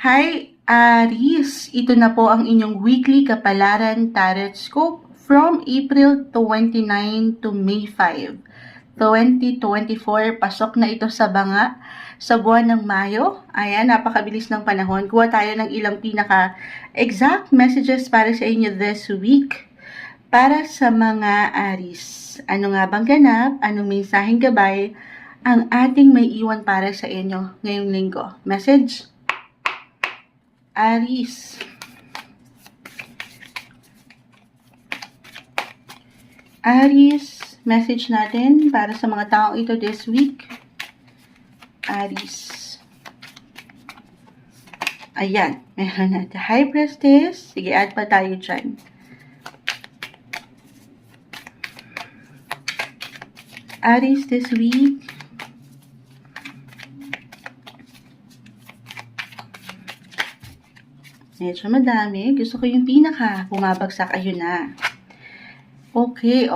Hi, Aries! Ito na po ang inyong weekly kapalaran tarot scope from April 29 to May 5, 2024. Pasok na ito sa banga sa buwan ng Mayo. Ayan, napakabilis ng panahon. Kuha tayo ng ilang pinaka-exact messages para sa inyo this week. Para sa mga Aries, ano nga bang ganap? Anong mensaheng gabay ang ating may iwan para sa inyo ngayong linggo? Message? Aries. Aries, message natin para sa mga taong ito this week. Aries. Ayan, meron natin High Priestess. Sige, add pa tayo dyan. Aries this week. Medyo madami. Gusto ko yung pinaka bumabagsak. Ayun na. Okay.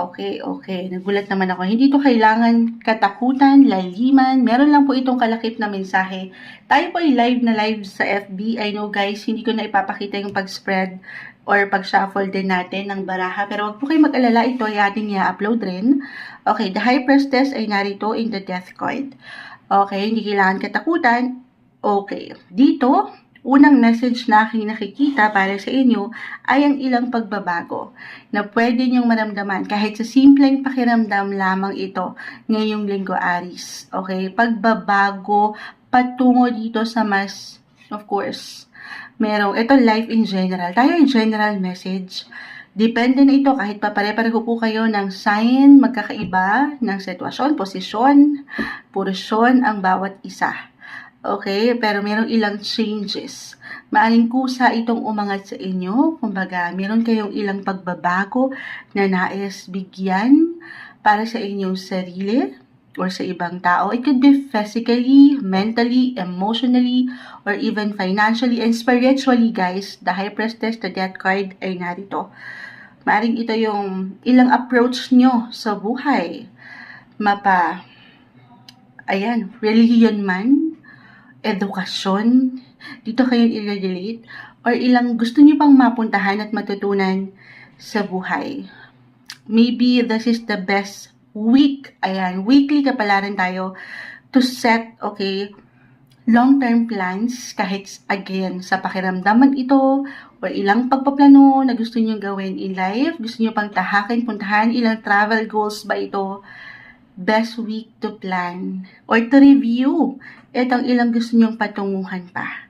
Nagulat naman ako. Hindi to kailangan katakutan, laliman. Meron lang po itong kalakip na mensahe. Tayo po ay live na live sa FB. I know guys, hindi ko na ipapakita yung pag-spread or pag-shuffle din natin ng baraha. Pero wag po kayo mag-alala. Ito ay ating i-upload rin. Okay, the High Priestess ay narito in the Death card. Okay, hindi kailangan katakutan. Okay, dito, unang message na aking nakikita para sa inyo ay ang ilang pagbabago na pwede niyong maramdaman kahit sa simpleng pakiramdam lamang ito ngayong linggo, Aries. Okay? Pagbabago patungo dito sa mas, of course, ito life in general. Tayo in general message. Depende na ito kahit pa pare-pareho po kayo ng sign, magkakaiba ng sitwasyon, posisyon, porosyon ang bawat isa. Okay, pero merong ilang changes. Maaring kusa itong umangat sa inyo. Kumbaga, meron kayong ilang pagbabago na nais bigyan para sa inyong sarili or sa ibang tao. It could be physically, mentally, emotionally, or even financially and spiritually, guys. The High Priestess, the Death card ay narito. Maaring ito yung ilang approach nyo sa buhay. Religion man, edukasyon, dito kayo i-relate, or ilang gusto niyo pang mapuntahan at matutunan sa buhay. Maybe this is the best week, weekly kapalaran tayo to set, long-term plans, kahit again, sa pakiramdaman ito, or ilang pagpaplano na gusto niyo gawin in life, gusto niyo pang tahakin, puntahan, ilang travel goals ba ito, best week to plan or to review itong ilang gusto nyong patunguhan pa.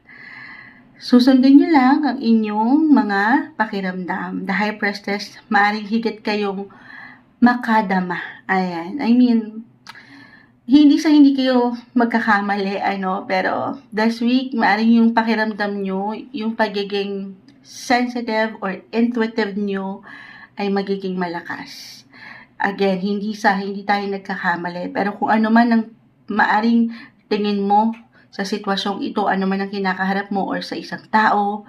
Susundin nyo lang ang inyong mga pakiramdam. The High Priestess, maaaring higit kayong makadama. Hindi kayo magkakamali, pero this week, maaaring yung pakiramdam nyo, yung pagiging sensitive or intuitive nyo ay magiging malakas. Again, hindi tayo nagkakamali. Pero kung ano man ang maaring tingin mo sa sitwasyong ito, ano man ang kinakaharap mo or sa isang tao,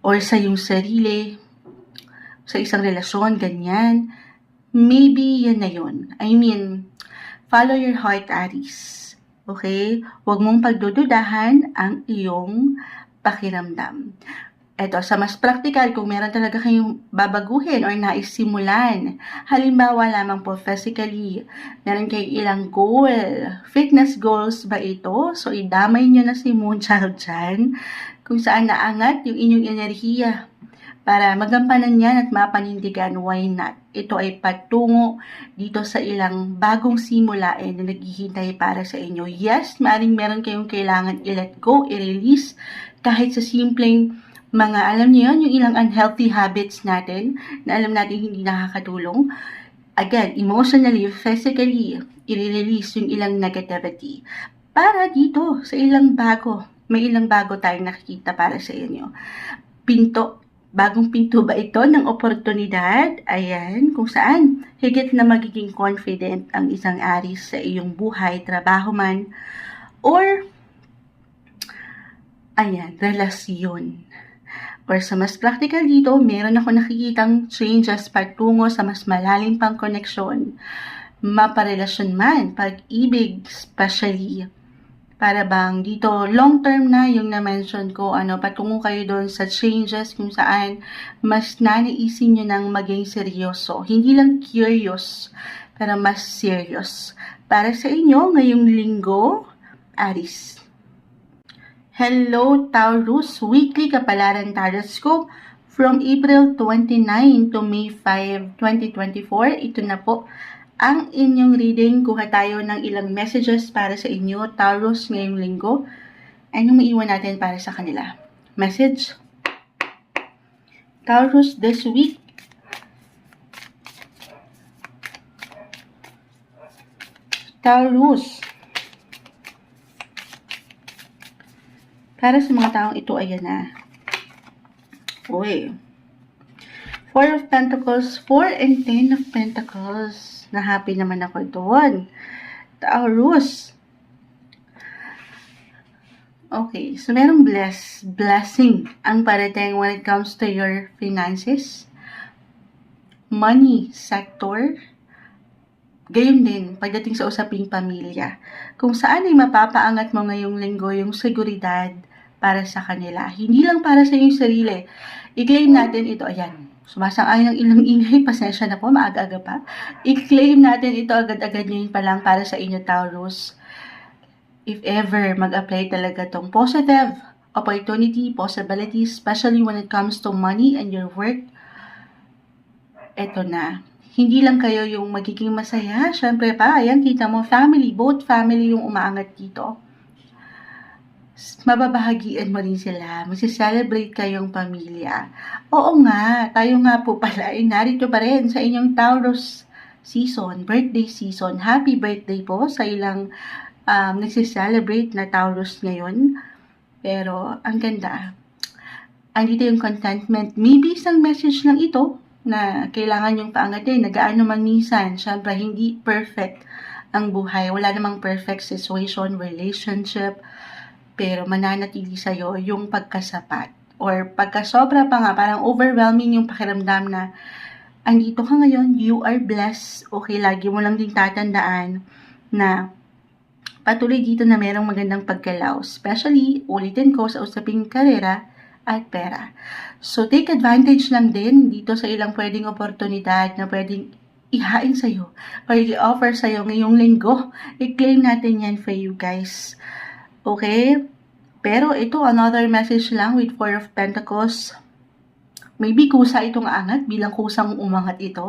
or sa iyong sarili, sa isang relasyon, ganyan, maybe yan na yun. Follow your heart, Aries. Okay? Huwag mong pagdududahan ang iyong pakiramdam. Eto, sa mas practical, kung meron talaga kayong babaguhin or naisimulan, halimbawa lamang po physically, meron kayong ilang goal, fitness goals ba ito? So, idamay nyo na si Moonchild dyan, kung saan naangat yung inyong enerhiya para magampanan yan at mapanindigan, why not? Ito ay patungo dito sa ilang bagong simulain na naghihintay para sa inyo. Yes, maaaring meron kayong kailangan i-let go, i-release, kahit sa simpleng alam niyo yun, yung ilang unhealthy habits natin, na alam natin hindi nakakatulong. Again, emotionally, physically, i-release yung ilang negativity. Para dito, sa may ilang bago tayong nakikita para sa inyo. Bagong pinto ba ito ng oportunidad? Ayan, kung saan higit na magiging confident ang isang Aries sa iyong buhay, trabaho man, or relasyon. Or sa mas practical dito, meron ako nakikitang changes patungo sa mas malalim pang koneksyon. Maparelasyon man, pag-ibig, especially Para bang dito, long term na yung na-mention ko, patungo kayo doon sa changes kung saan mas nanaisin nyo ng maging seryoso. Hindi lang curious, pero mas serious. Para sa inyo, ngayong linggo, Aries. Hello, Taurus! Weekly Kapalaran Horoscope from April 29 to May 5, 2024. Ito na po ang inyong reading. Kuha tayo ng ilang messages para sa inyo, Taurus, ngayong linggo. Anong maiwan natin para sa kanila? Message. Taurus this week. Taurus. Para sa mga taong ito, ayan na. Uy. 4 of Pentacles, 4 and 10 of Pentacles. Na happy naman ako doon. Taurus. Okay, so merong blessing ang parating when it comes to your finances, money sector, gayon din pagdating sa usaping pamilya. Kung saan ay mapapaangat mo ngayong linggo yung seguridad para sa kanila. Hindi lang para sa iyong sarili. I-claim natin ito. Ayan. Sumasang-ayon ng ilang ingay. Pasensya na po. Maaga-aga pa. I-claim natin ito agad-agad ngayon pa lang para sa inyo, Taurus. If ever mag-apply talaga tong positive opportunity, possibility, especially when it comes to money and your work, eto na. Hindi lang kayo yung magiging masaya. Syempre pa, ayan, kita mo, family, both family yung umaangat dito. Mababahagian mo rin sila. Magse-celebrate kayong pamilya. Oo nga, tayo nga po pala ay narito pa rin sa inyong Taurus season, birthday season. Happy birthday po sa ilang nagse-celebrate na Taurus ngayon. Pero, ang ganda. Andito yung contentment. Maybe isang message lang ito na kailangan yung paangatin. Nagaano man minsan. Siyempre, hindi perfect ang buhay. Wala namang perfect situation, relationship. Pero mananatili sa'yo yung pagkasapat. Or pagkasobra pa nga, parang overwhelming yung pakiramdam na andito ka ngayon, you are blessed. Okay, lagi mo lang din tatandaan na patuloy dito na merong magandang pagkalaw. Especially, ulitin ko sa usaping karera at pera. So, take advantage lang din dito sa ilang pwedeng oportunidad na pwedeng ihain sa'yo or i-offer sa'yo ngayong linggo. I-claim natin yan for you guys. Okay? Pero ito, another message lang with 4 of Pentacles. Maybe kusa itong angat, bilang kusang umangat ito,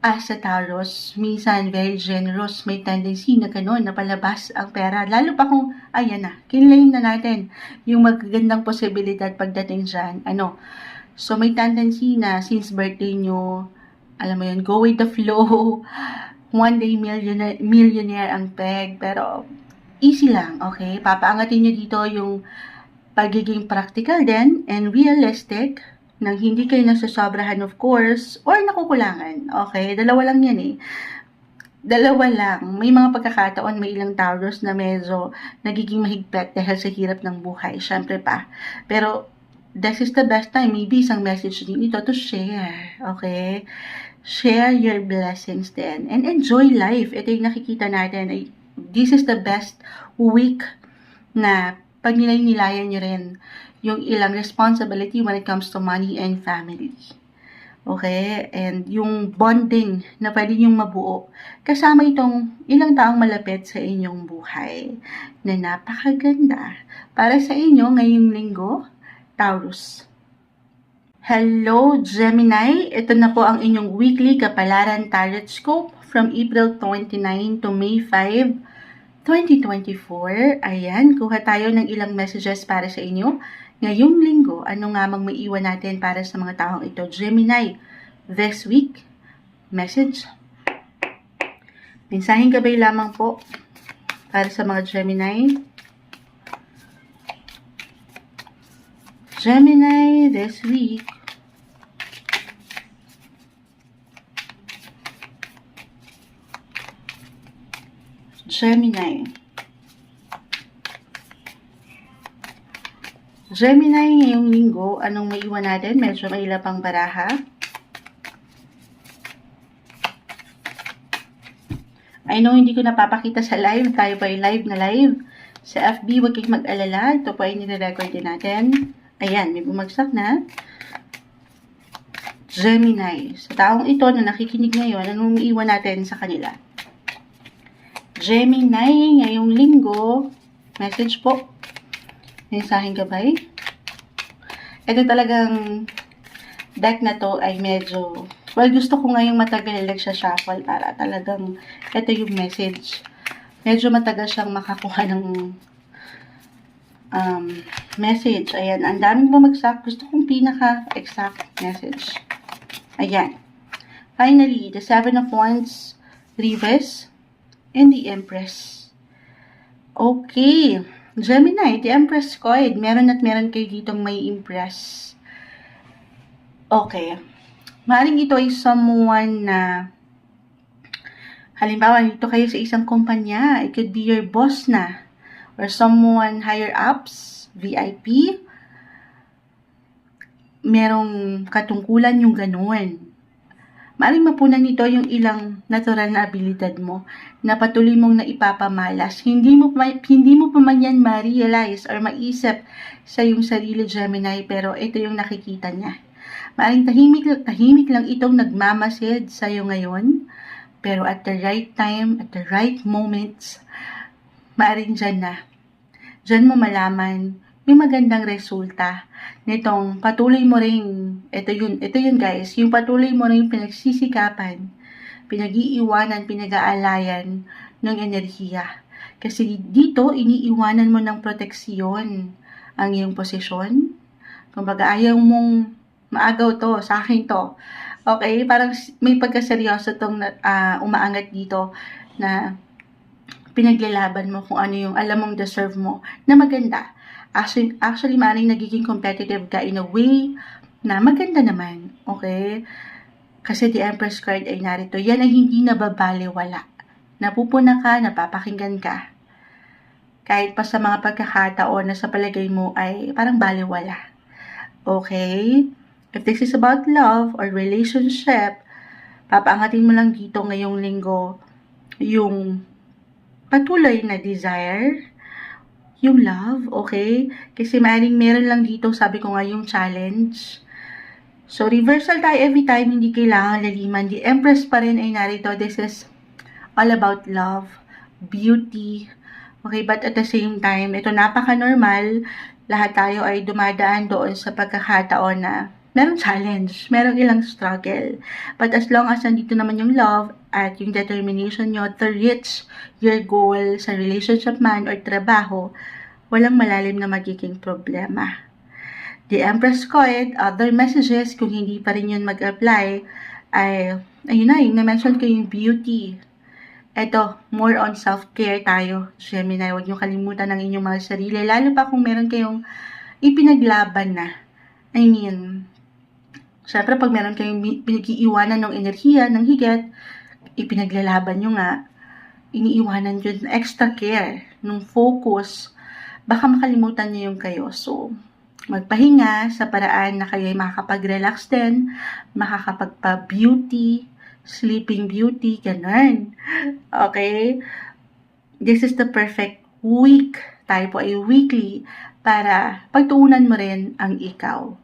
As sa Taurus, minsan very generous, may tendency na gano'n, na palabas ang pera. Lalo pa kung, ayan na, kinlaim na natin yung magagandang posibilidad pagdating dyan. So may tendency na since birthday nyo, alam mo yun, go with the flow, one day millionaire ang peg, pero easy lang, okay? Papaangatin nyo dito yung pagiging practical din and realistic nang hindi kayo nasasobrahan of course or nakukulangan, okay? Dalawa lang yan eh. Dalawa lang. May mga pagkakataon, may ilang Taurus na medyo nagiging mahigpit dahil sa hirap ng buhay. Syempre pa. Pero this is the best time. Maybe isang message din ito to share, okay? Share your blessings din and enjoy life. Ito yung nakikita natin. This is the best week na pag nilayan nyo rin yung ilang responsibility when it comes to money and family. Okay? And yung bonding na pwede nyong mabuo kasama itong ilang taong malapit sa inyong buhay na napakaganda para sa inyo ngayong linggo, Taurus. Hello, Gemini! Ito na po ang inyong weekly Kapalaran Horoscope from April 29 to May 5, 2024. Ayan, kuha tayo ng ilang messages para sa inyo. Ngayong linggo, ano nga mang maiwan natin para sa mga taong ito? Gemini, this week, message. Mensahin gabay lamang po para sa mga Gemini. Gemini, this week. Gemini. Gemini, ngayong linggo, anong maiwan natin? Medyo may ilapang baraha. I know hindi ko napapakita sa live. Tayo pa live na live. Sa FB, huwag kayong mag-alala. Ito po ay nire-record din natin. Ayan, may bumagsak na. Gemini. Sa taong ito na nakikinig ngayon, anong iiwan natin sa kanila? Gemini, ngayong linggo, message po. Mensaheng gabay. Ito talagang deck na to ay medyo, well, gusto ko ngayong matagal sa shuffle para talagang ito yung message. Medyo matagal siyang makakuha ng message. Ayan, ang daming bumagsak. Gusto kong pinaka-exact message. Ayan. Finally, the Seven of Wands, Reverse, and the Empress. Okay. Gemini, the Empress card. Meron at meron kayo ditong may impress. Okay. Maaaring ito ay someone na, halimbawa, dito kayo sa isang kumpanya. It could be your boss na. Or someone higher ups, VIP. Merong katungkulan yung ganun. Maaaring mapunan nito yung ilang natural na abilidad mo na patuloy mong naipapamalas. Hindi mo pa man yan ma-realize or maisip sa yung sarili, Gemini, pero ito yung nakikita niya. Maaaring tahimik lang itong nagmamasid sa iyo ngayon, pero at the right time, at the right moments, maaaring dyan mo malaman yung magandang resulta nitong patuloy mo ring, ito yun guys, yung patuloy mo ring pinagsisikapan, pinag-iiwanan, pinag-aalayan ng enerhiya. Kasi dito, iniiwanan mo ng proteksyon ang iyong posisyon. Kumbaga, ayaw mong maagaw to, sa akin to. Okay, parang may pagkaseryoso tong umaangat dito na pinaglalaban mo kung ano yung alam mong deserve mo na maganda. Actually, maaaring nagiging competitive ka in a way na maganda naman. Okay? Kasi the Empress card ay narito. Yan ay hindi nababaliwala. Napupuna ka, napapakinggan ka. Kahit pa sa mga pagkakataon na sa palagay mo ay parang baliwala. Okay? If this is about love or relationship, papaangatin mo lang dito ngayong linggo yung patuloy na desire, yung love, okay? Kasi maaaring meron lang dito, sabi ko nga, yung challenge. So, reversal tayo every time, hindi kailangan laliman. The Empress pa rin ay narito. This is all about love, beauty, okay? But at the same time, ito napaka-normal. Lahat tayo ay dumadaan doon sa pagkakataon na merong challenge, merong ilang struggle. But as long as nandito naman yung love at yung determination nyo to reach your goal sa relationship man or trabaho, walang malalim na magiging problema. The Empress card, other messages, kung hindi pa rin yun mag-apply, ay, ayun na, yung na-mention ko yung beauty. Ito, more on self-care tayo, Gemini. Huwag nyo kalimutan ang inyong mga sarili, lalo pa kung meron kayong ipinaglaban na. I mean, syempre, pag meron kayong pinag-iiwanan ng enerhiya, ng higit, ipinaglalaban nyo nga, iniiwanan nyo ng extra care, ng focus, baka makalimutan nyo yung kayo. So, magpahinga sa paraan na kayo ay makakapag-relax din, makakapagpa-beauty, sleeping beauty, ganun. Okay? This is the perfect week. Tayo po ay weekly para pagtuunan mo rin ang ikaw.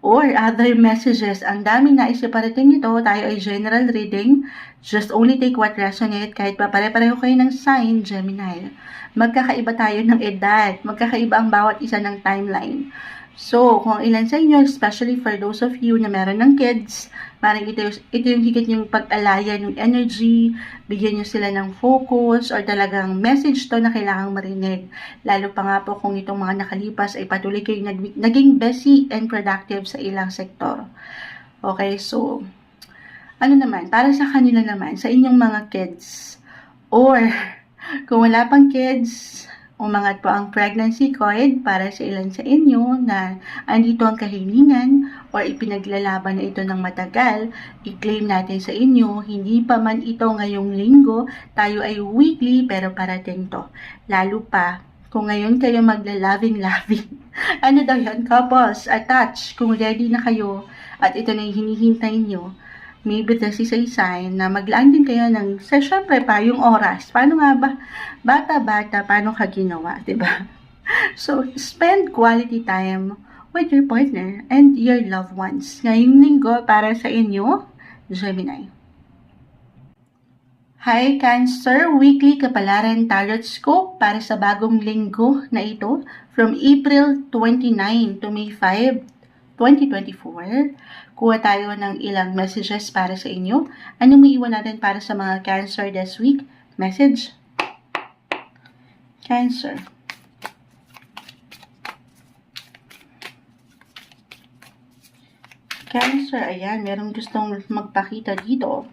Or other messages, ang daming naisiparating nito, tayo ay general reading, just only take what resonate, kahit pa pare-pareho kayo ng sign, Gemini. Magkakaiba tayo ng edad, magkakaiba ang bawat isa ng timeline. So, kung ilan sa inyo, especially for those of you na meron ng kids, parang ito yung higit yung pag-alaya ng energy, bigyan nyo sila ng focus, or talagang message to na kailangang marinig. Lalo pa nga po kung itong mga nakalipas ay patuloy kayong naging busy and productive sa ilang sektor. Okay, so, ano naman, para sa kanila naman, sa inyong mga kids, or kung wala pang kids, umangat po ang pregnancy card para sa ilan sa inyo na andito ang kahilingan or ipinaglalaban na ito ng matagal, i-claim natin sa inyo, hindi pa man ito ngayong linggo, tayo ay weekly pero parating to. Lalo pa, kung ngayon kayo magla-loving-loving, ano daw yan, couples, attach, kung ready na kayo at ito na yung hinihintay nyo, maybe this is a sign na maglaan din kayo ng, syempre pa, yung oras. Paano nga ba? Bata-bata, paano ka ginawa, diba? So, spend quality time with your partner and your loved ones. Ngayong linggo, para sa inyo, Gemini. Hi Cancer, weekly kapalaran tarot scope para sa bagong linggo na ito from April 29 to May 5, 2024. Kuha tayo ng ilang messages para sa inyo. Ano may iwan natin para sa mga Cancer this week? Message. Cancer. Cancer, ayan, merong gustong magpakita dito.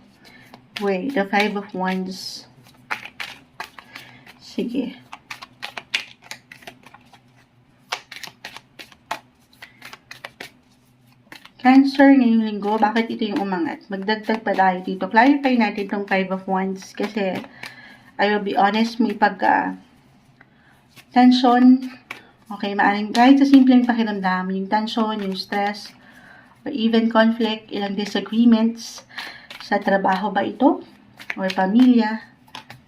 Wait, the 5 of Wands. Sige. Cancer ngayong linggo, bakit ito yung umangat? Magdagdag pa tayo dito. Clarify natin itong 5 of Wands kasi I will be honest, may tension. Okay, maaaring kahit sa simpleng pakiramdam, yung tension, yung stress, or even conflict, ilang disagreements, sa trabaho ba ito? Or pamilya?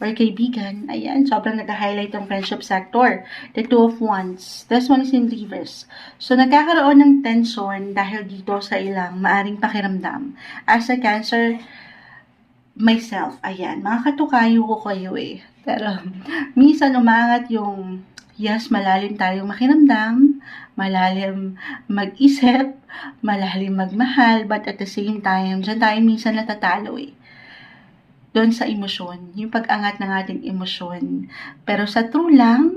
Or kaibigan? Ayan, sobrang nag-highlight ang friendship sector. The 2 of Wands. This one is in reverse. So, nagkakaroon ng tension dahil dito sa ilang maaring pakiramdam. As a Cancer, myself, ayan, mga katukayo ko kayo eh. Pero, minsan umangat yung, yes, malalim tayong makiramdam, malalim mag-isip, malalim magmahal, but at the same time, dyan tayo minsan natatalo eh. Doon sa emosyon, yung pag-angat ng ating emosyon. Pero sa true lang,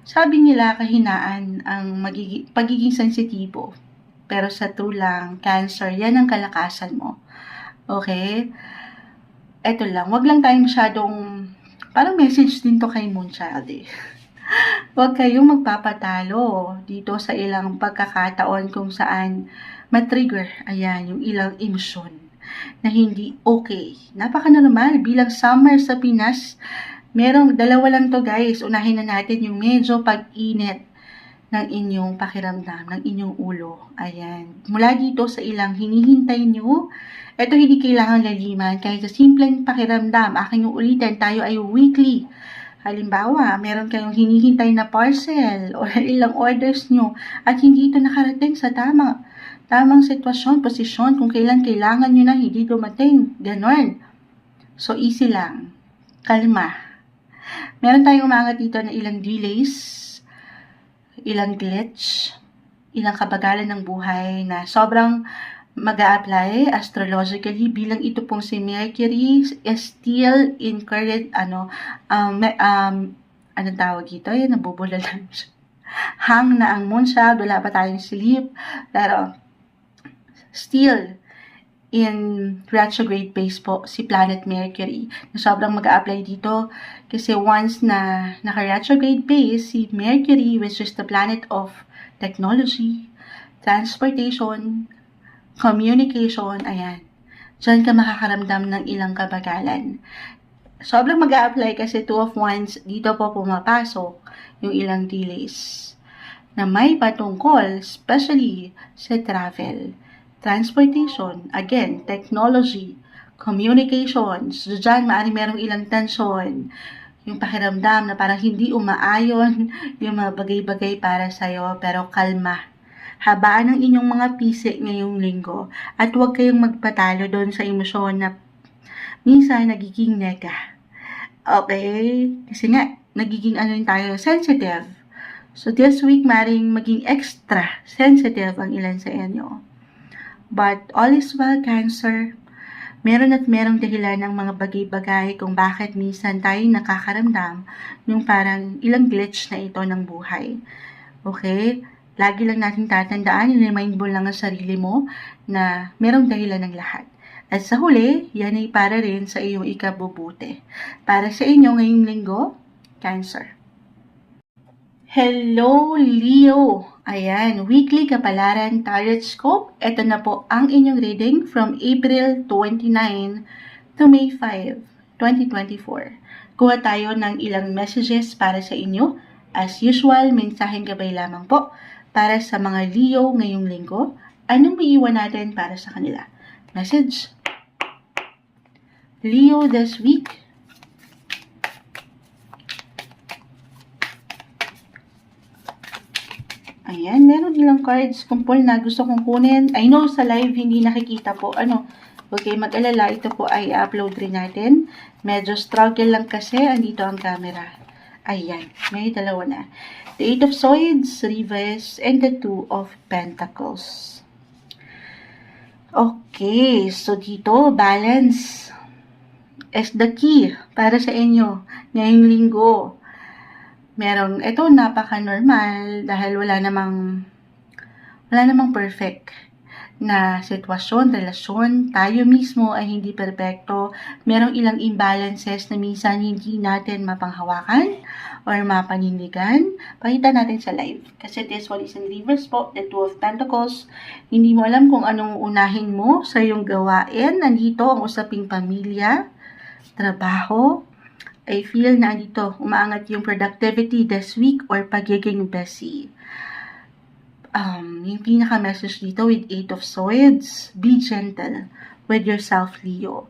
sabi nila kahinaan ang pagiging sensitibo. Pero sa true lang, Cancer, yan ang kalakasan mo. Okay? Eto lang, wag lang tayo masyadong, parang message din to kay Moonchild eh. Huwag kayong magpapatalo dito sa ilang pagkakataon kung saan matrigger, ayan, yung ilang emosyon na hindi okay. Napaka-normal bilang summer sa Pinas. Merong dalawa lang to guys. Unahin na natin yung medyo pag-init ng inyong pakiramdam, ng inyong ulo. Ayan. Mula dito sa ilang hinihintay nyo, ito hindi kailangan laliman. Kahit sa simpleng pakiramdam, aking yung ulitin, tayo ay weekly. Halimbawa, meron kayong hinihintay na parcel or ilang orders nyo at hindi ito nakarating sa tamang sitwasyon, posisyon, kung kailan kailangan nyo na hindi dumating. Ganon. So, easy lang. Kalma. Meron tayong umangat dito na ilang delays, ilang glitch, ilang kabagalan ng buhay na sobrang mag-a-apply astrologically bilang ito pong si Mercury is still in current anong tawag dito? Yan, nabubula lang siya. Hang na ang moonshot, wala pa tayong sleep, pero still in retrograde phase po si planet Mercury na sobrang mag-a-apply dito kasi once na naka-retrograde phase si Mercury, which is the planet of technology, transportation, communication, ayan. Diyan ka makakaramdam ng ilang kabagalan. Sobrang mag-a-apply kasi 2 of Wands, dito po pumapasok yung ilang delays na may patungkol, especially sa travel, transportation, again, technology, communications. So, diyan, maaaring merong ilang tension, yung pakiramdam na parang hindi umaayon yung mga bagay-bagay para sa'yo, pero kalma. Habaan ang inyong mga pisi ngayong linggo at huwag kayong magpatalo doon sa emosyon na minsan nagiging nega. Okay? Kasi nga, nagiging tayo, sensitive. So this week, maring maging extra sensitive ang ilan sa inyo. But all is well, Cancer. Meron at merong dahilan ng mga bagay-bagay kung bakit minsan tayo nakakaramdam yung parang ilang glitch na ito ng buhay. Okay? Lagi lang natin tatandaan, i-remind mo lang ang sarili mo na merong dahilan ng lahat. At sa huli, yan ay para rin sa iyong ikabubuti. Para sa inyo ngayong linggo, Cancer. Hello, Leo! Ayan, weekly kapalaran tarot scope. Ito na po ang inyong reading from April 29 to May 5, 2024. Kuha tayo ng ilang messages para sa inyo. As usual, mensaheng gabay lamang po. Para sa mga Leo ngayong linggo, anong maiiwan natin para sa kanila? Message. Leo this week. Ayan, meron ilang cards kumpul na gusto kong kunin. I know sa live hindi nakikita po. Okay, mag-alala. Ito po ay upload rin natin. Medyo struggle lang kasi. Andito ang camera. Ayan, may dalawa na. The Eight of Swords, Reverse, and the Two of Pentacles. Okay, so dito, balance is the key para sa inyo ngayong linggo. Ito napaka-normal dahil wala namang perfect na sitwasyon, relasyon. Tayo mismo ay hindi perpekto. Merong ilang imbalances na minsan hindi natin mapanghawakan or mapanindigan. Pakita natin sa live. Kasi this one is in reverse po, the Two of Pentacles. Hindi mo alam kung anong unahin mo sa iyong gawain. Nandito ang usaping pamilya, trabaho. I feel na dito umaangat yung productivity this week or pagiging busy. Yung pinaka-message dito with Eight of Swords, be gentle with yourself, Leo.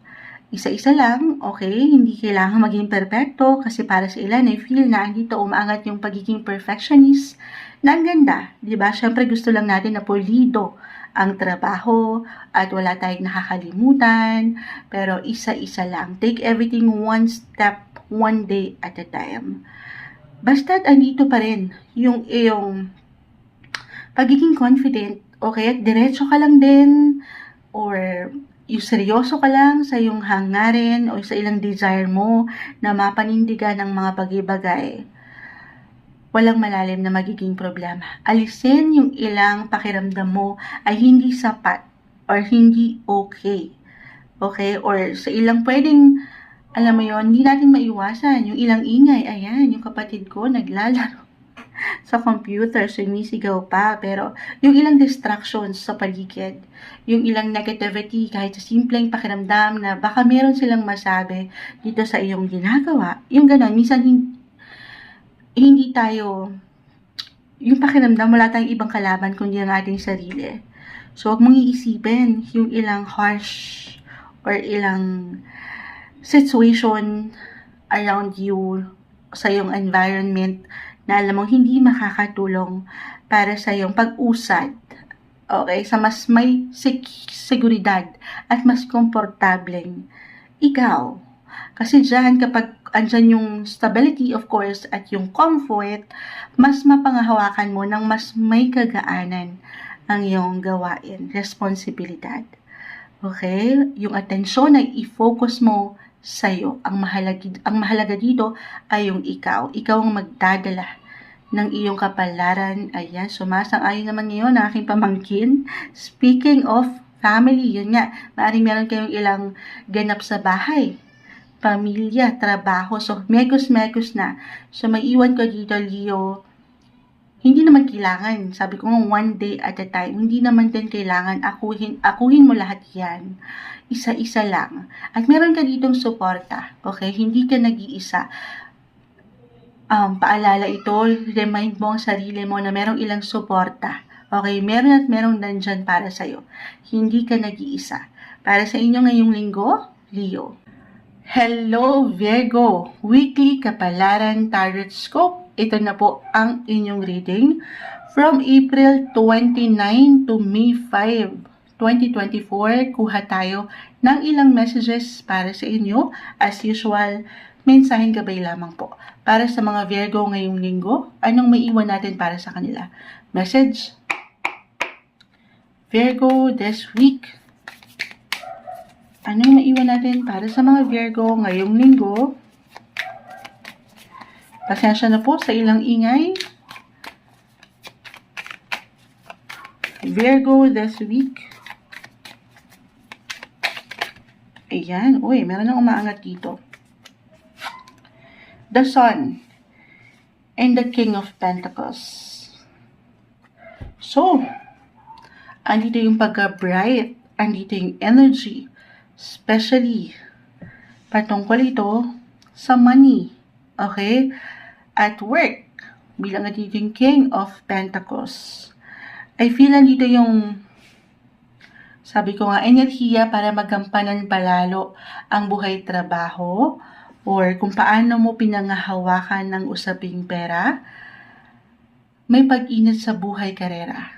Isa-isa lang, okay? Hindi kailangan maging perfecto kasi para sa ilan, I feel na dito umaangat yung pagiging perfectionist na ang ganda. Diba? Siyempre gusto lang natin na pulido ang trabaho at wala tayong nakakalimutan. Pero isa-isa lang. Take everything one step, one day at a time. Basta't andito pa rin yung iyong pagiging confident, okay, at diretso ka lang din, or yung seryoso ka lang sa iyong hangarin o sa ilang desire mo na mapanindigan ng mga bagay-bagay, walang malalim na magiging problema. Alisin yung ilang pakiramdam mo ay hindi sapat or hindi okay. Okay? Or sa ilang pwedeng, alam mo yon, hindi natin maiwasan. Yung ilang ingay, ayan, yung kapatid ko naglalaro sa computer, sumisigaw pa, pero yung ilang distractions sa paligid, yung ilang negativity, kahit sa simpleng pakiramdam na baka meron silang masabi dito sa iyong ginagawa, yung ganon, minsan hindi tayo, yung pakiramdam, wala tayong ibang kalaban kundi ang ating sarili. So, huwag mong iisipin yung ilang harsh or ilang situation around you sa iyong environment na alam mong hindi makakatulong para sa iyong pag-usad. Okay? Sa mas may seguridad at mas komportableng ikaw. Kasi dyan, kapag andyan yung stability, of course, at yung comfort, mas mapangahawakan mo ng mas may kagaanan ang iyong gawain, responsibilidad. Okay? Yung atensyon ay i-focus mo sa'yo. Ang mahalaga dito ay yung ikaw. Ikaw ang magdadala ng iyong kapalaran. Ayan, sumasang-ayon naman ngayon ang aking pamangkin. Speaking of family, yun nga, maaaring meron kayong ilang ganap sa bahay, pamilya, trabaho. So, megos-megos na. So, may iwan ko dito, Leo, hindi naman kailangan, sabi ko nga, one day at a time, hindi naman din kailangan akuhin mo lahat yan. Isa-isa lang. At meron ka ditong suporta, okay? Hindi ka nag-iisa. Paalala ito, remind mo ang sarili mo na merong ilang suporta. Okay, meron at merong nandyan para sa'yo. Hindi ka nag-iisa. Para sa inyo ngayong linggo, Leo. Hello, Virgo! Weekly Kapalaran Tarot Scope. Ito na po ang inyong reading from April 29 to May 5, 2024. Kuha tayo ng ilang messages para sa inyo. As usual, mensaheng gabay lamang po. Para sa mga Virgo ngayong linggo, anong may iwan natin para sa kanila? Message. Virgo this week. Anong may iwan natin para sa mga Virgo ngayong linggo? Pasensya na po sa ilang ingay. Virgo this week. Ayan. Uy, meron nang umaangat dito. The Sun and the King of Pentacles. So, andito yung pagka-bright, andito yung energy, especially patungkol ito sa money, okay? At work, bilang andito yung King of Pentacles. I feel andito yung Sabi ko nga, enerhiya para magampanan palalo ang buhay trabaho or kung paano mo pinangahawakan ng usaping pera, may pag-init sa buhay karera.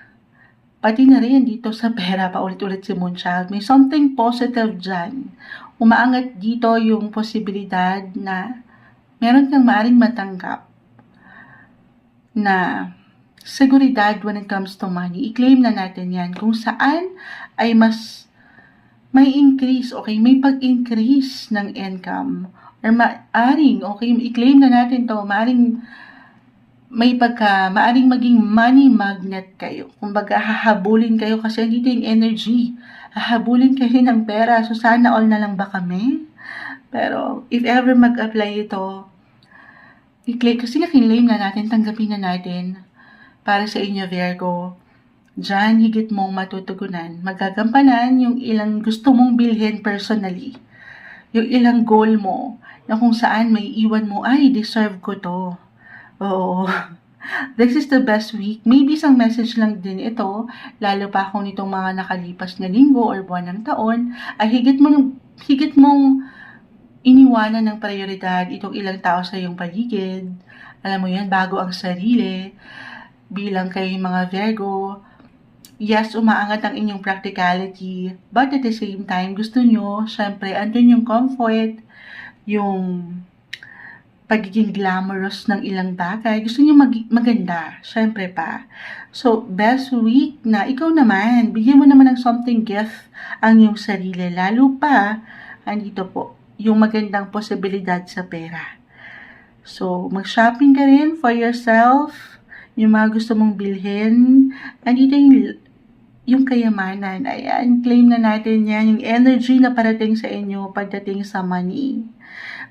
Pati na rin dito sa pera, paulit-ulit si Moonchild, may something positive dyan. Umaangat dito yung posibilidad na meron kang maaring matanggap na seguridad when it comes to money. I-claim na natin yan. Kung saan ay mas may increase, okay? May pag-increase ng income. Or maaring, okay, i-claim na natin to, maaring maging money magnet kayo. Kumbaga, hahabulin kayo kasi dito yung energy. Hahabulin kayo ng pera. So, sana all na lang ba kami? Pero, if ever mag-apply ito, kasi na-claim na natin, tanggapin na natin para sa inyo, Virgo. Diyan, higit mong matutugunan. Magagampanan yung ilang gusto mong bilhin personally. Yung ilang goal mo, na kung saan may iwan mo, ay, deserve ko to. Oo. This is the best week. Maybe isang message lang din ito, lalo pa kung nitong mga nakalipas na linggo or buwan ng taon, ay higit mong iniwanan ng prioridad itong ilang tao sa iyong paligid. Alam mo yan, bago ang sarili. Bilang kayo mga Virgo, yes, umaangat ang inyong practicality, but at the same time, gusto nyo, syempre, andun yung comfort, yung pagiging glamorous ng ilang bagay. Gusto nyo maganda, syempre pa. So, best week na ikaw naman, bigyan mo naman ng something gift ang iyong sarili. Lalo pa, andito po, yung magandang posibilidad sa pera. So, mag-shopping ka rin for yourself, yung mga gusto mong bilhin. Andito yung kayamanan. Ayan, claim na natin yan. Yung energy na parating sa inyo pagdating sa money.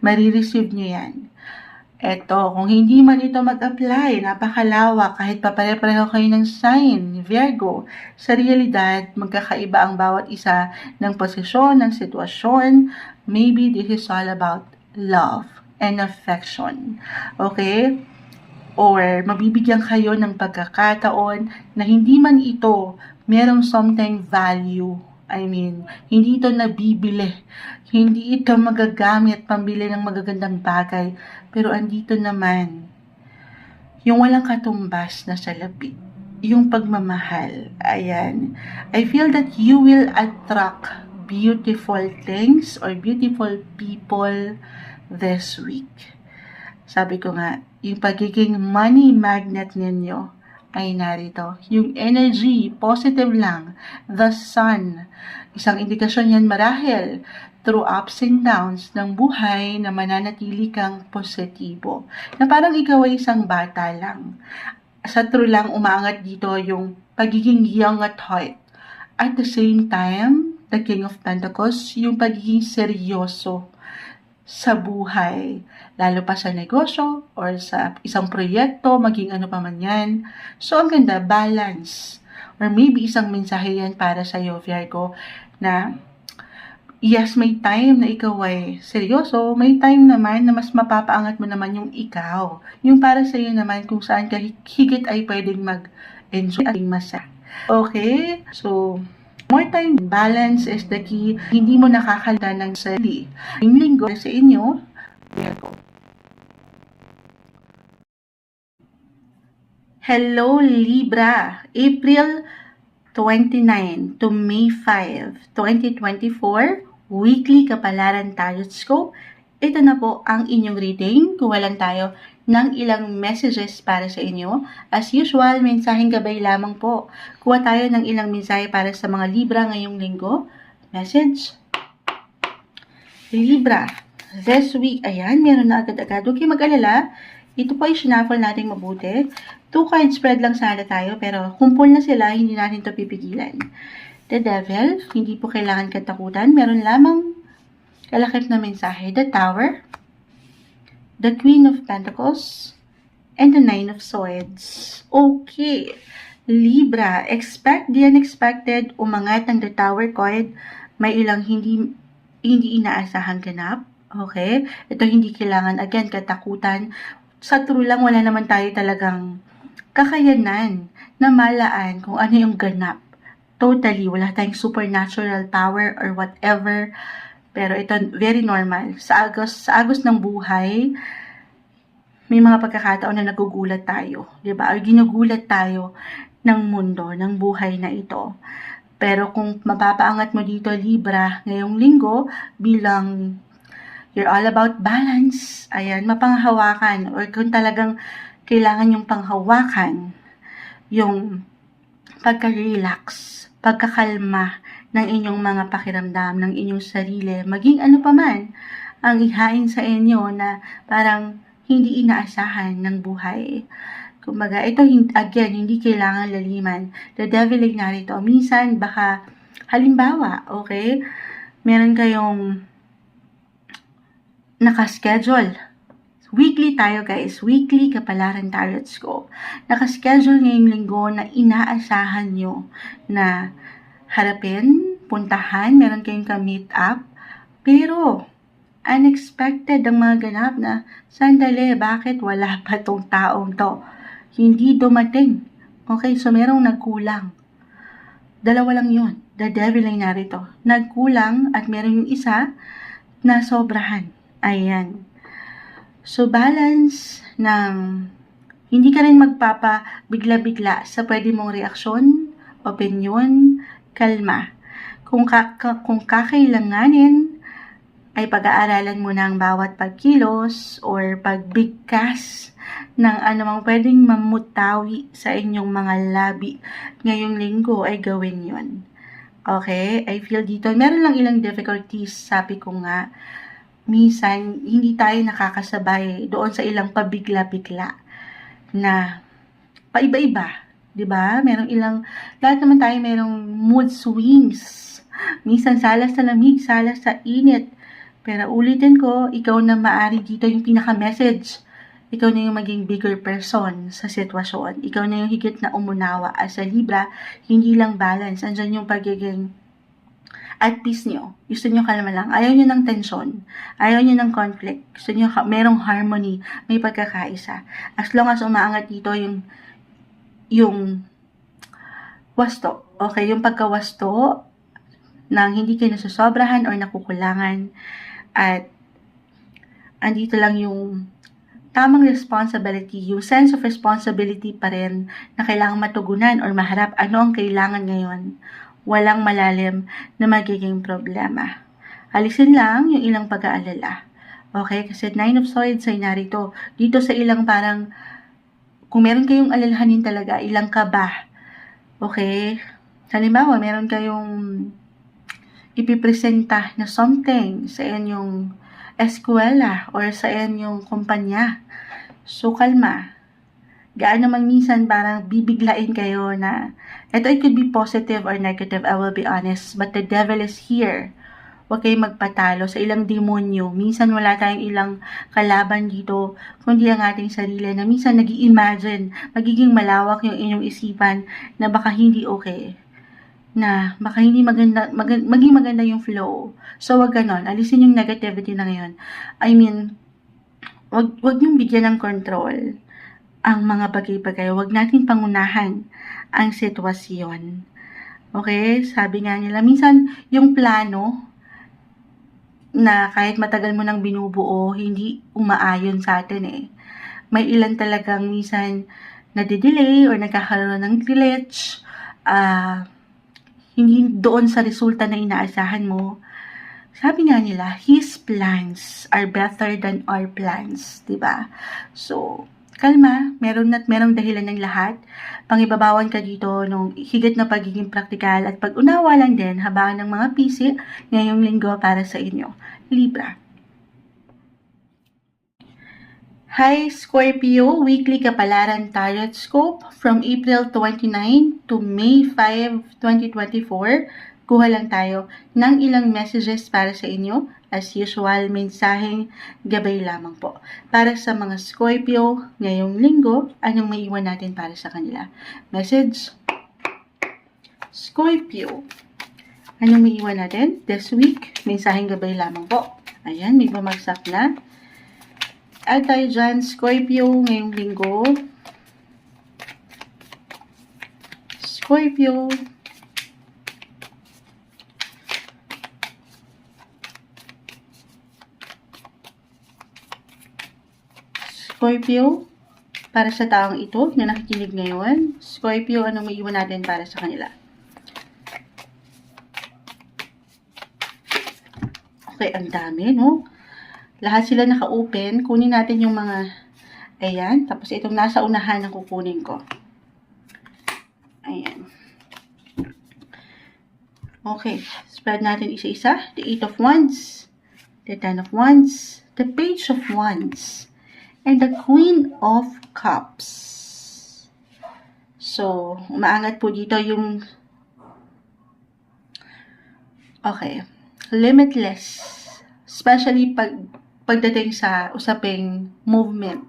Marireceive nyo yan. Eto, kung hindi man ito mag-apply, napakalawak, kahit pa pare-pareho kayo ng sign, Virgo, sa realidad, magkakaiba ang bawat isa ng posisyon, ng sitwasyon. Maybe this is all about love and affection. Okay? Or mabibigyan kayo ng pagkakataon na hindi man ito merong something value. I mean, hindi ito nabibili. Hindi ito magagamit pambili ng magagandang bagay. Pero andito naman, yung walang katumbas na salapi. Yung pagmamahal. Ayan. I feel that you will attract beautiful things or beautiful people this week. Sabi ko nga, yung pagiging money magnet ninyo ay narito. Yung energy, positive lang. The sun. Isang indikasyon yan marahil through ups and downs ng buhay na mananatili kang positibo. Na parang ikaw ay isang bata lang. Sa true lang, umaangat dito yung pagiging young at heart. At the same time, the King of Pentacles, yung pagiging seryoso sa buhay, lalo pa sa negosyo or sa isang proyekto, maging ano pa man yan. So, ang ganda, balance. Or maybe isang mensahe yan para sa iyo, Virgo, na yes, may time na ikaw ay seryoso, may time naman na mas mapapaangat mo naman yung ikaw. Yung para sa iyo naman kung saan ka higit ay pwedeng mag-enjoy at masaya. Okay? So, more time, balance is the key. Hindi mo nakakalita ng sarili. Yung linggo sa inyo, Virgo. Hello, Libra. April 29 to May 5, 2024, weekly kapalaran tarot scope. Ito na po ang inyong reading. Kuha lang tayo ng ilang messages para sa inyo. As usual, mensaheng gabay lamang po. Kuha tayo ng ilang mensahe para sa mga Libra ngayong linggo. Message. Libra, this week, ayan, meron na agad-agad. Huwag kayong mag-alala. Ito po ay shuffle natin mabuti. 2 card spread lang sana tayo, pero kumpul na sila, hindi natin ito pipigilan. The Devil, hindi po kailangan katakutan. Meron lamang kalakip na mensahe. The Tower, the Queen of Pentacles, and the Nine of Swords. Okay. Libra, expect the unexpected. Umangat ang The Tower card. May ilang hindi inaasahang ganap. Okay? Ito hindi kailangan, again, katakutan. Sa true lang, wala naman tayo talagang kakayanan na malaan kung ano yung ganap Totally, wala tayong supernatural power or whatever. Pero ito, very normal. Sa agos ng buhay, may mga pagkakataon na nagugulat tayo, 'di ba? Or ginugulat tayo ng mundo, ng buhay na ito. Pero kung mapapaangat mo dito, Libra, ngayong linggo, bilang you're all about balance, ayan, mapanghawakan, or kung talagang kailangan yung panghawakan, yung pagka-relax, pagkakalma ng inyong mga pakiramdam, ng inyong sarili, maging ano pa man ang ihain sa inyo na parang hindi inaasahan ng buhay. Kumbaga, ito again, hindi kailangan laliman. The devil ay narito. Minsan, baka, halimbawa, okay, meron kayong nakaschedule. Weekly tayo guys, weekly Kapalaran Tarot Scope. Nakaschedule ngayong linggo na inaasahan nyo na harapin, puntahan, meron kayong ka-meet up, pero unexpected ang mga ganap na, sandali, bakit wala pa tong taong to? Hindi dumating. Okay, so merong nagkulang. Dalawa lang yun. The devil ay narito. Nagkulang at meron yung isa na sobrahan. Ayan. So, balance ng hindi ka rin magpapabigla-bigla sa pwede mong reaksyon, opinion, kalma. Kung kakailanganin, ay pag-aaralan mo ng bawat pagkilos or pagbigkas ng anumang pwedeng mamutawi sa inyong mga labi ngayong linggo ay gawin yon. Okay? I feel dito, meron lang ilang difficulties, sabi ko nga, minsan, hindi tayo nakakasabay doon sa ilang pabigla-bigla na paiba-iba, 'di ba? Lahat naman tayo merong mood swings. Minsan salas sa lamig, salas sa init. Pero ulitin ko, ikaw na maari dito yung pinaka-message. Ikaw na yung maging bigger person sa sitwasyon. Ikaw na yung higit na umunawa. As a Libra, hindi lang balance. Andyan yung pagiging at peace nyo. Gusto nyo kalma lang. Ayaw nyo ng tension. Ayaw nyo ng conflict. Gusto nyo merong harmony. May pagkakaisa. As long as umaangat dito yung wasto. Okay, yung pagkawasto nang hindi kayo nasusobrahan or nakukulangan. At andito lang yung tamang responsibility, yung sense of responsibility pa rin na kailangang matugunan or maharap ano ang kailangan ngayon. Walang malalim na magiging problema. Alisin lang yung ilang pag-aalala. Okay? Kasi 9 of Swords ay narito. Dito sa ilang parang, kung meron kayong alalahanin talaga, ilang kaba. Okay? Halimbawa, meron kayong ipipresenta na something sa inyong eskwela or sa inyong kumpanya. So, kalma. Gaano man minsan parang bibiglain kayo na ito, it could be positive or negative, I will be honest, but the devil is here. Huwag kayong magpatalo sa ilang demonyo. Minsan wala tayong ilang kalaban dito, kundi ang ating sarili na minsan nag-i-imagine, magiging malawak yung inyong isipan na baka hindi okay. Na baka hindi maging maganda yung flow. So, wag ganon. Alisin yung negativity na ngayon. I mean, wag yung bigyan ng control ang mga bagay-bagay. Huwag natin pangunahan ang sitwasyon. Okay? Sabi nga nila, minsan yung plano na kahit matagal mo nang binubuo, hindi umaayon sa atin eh. May ilan talagang minsan nadidelay or nagkakaroon ng glitch, hindi doon sa resulta na inaasahan mo. Sabi nga nila, His plans are better than our plans, diba? So, kalma, merong dahilan ng lahat. Pangibabawan ka dito nung higit na pagiging praktikal at pag-unawa lang din habang ng mga pisi ngayong linggo para sa inyo. Libra. Hi Scorpio, weekly Kapalaran Tarot Scope from April 29 to May 5, 2024. Kuha lang tayo ng ilang messages para sa inyo. As usual, mensaheng gabay lamang po. Para sa mga Scorpio, ngayong linggo, anong maiwan natin para sa kanila? Message, Scorpio. Anong maiwan natin? This week, mensaheng gabay lamang po. Ayan, may bumagsak na. At tayo dyan, Scorpio, ngayong linggo. Scorpio. Scorpio, para sa taong ito na nakikinig ngayon. Scorpio, anong may iwan natin para sa kanila? Okay, ang dami, no? Lahat sila naka-open. Kunin natin yung mga, ayan. Tapos itong nasa unahan ang kukunin ko. Ayan. Okay, spread natin isa-isa. The 8 of Wands, the 10 of Wands, the Page of Wands, and the Queen of Cups. So, umaangat po dito yung, okay, limitless. Especially pagdating sa usaping movement.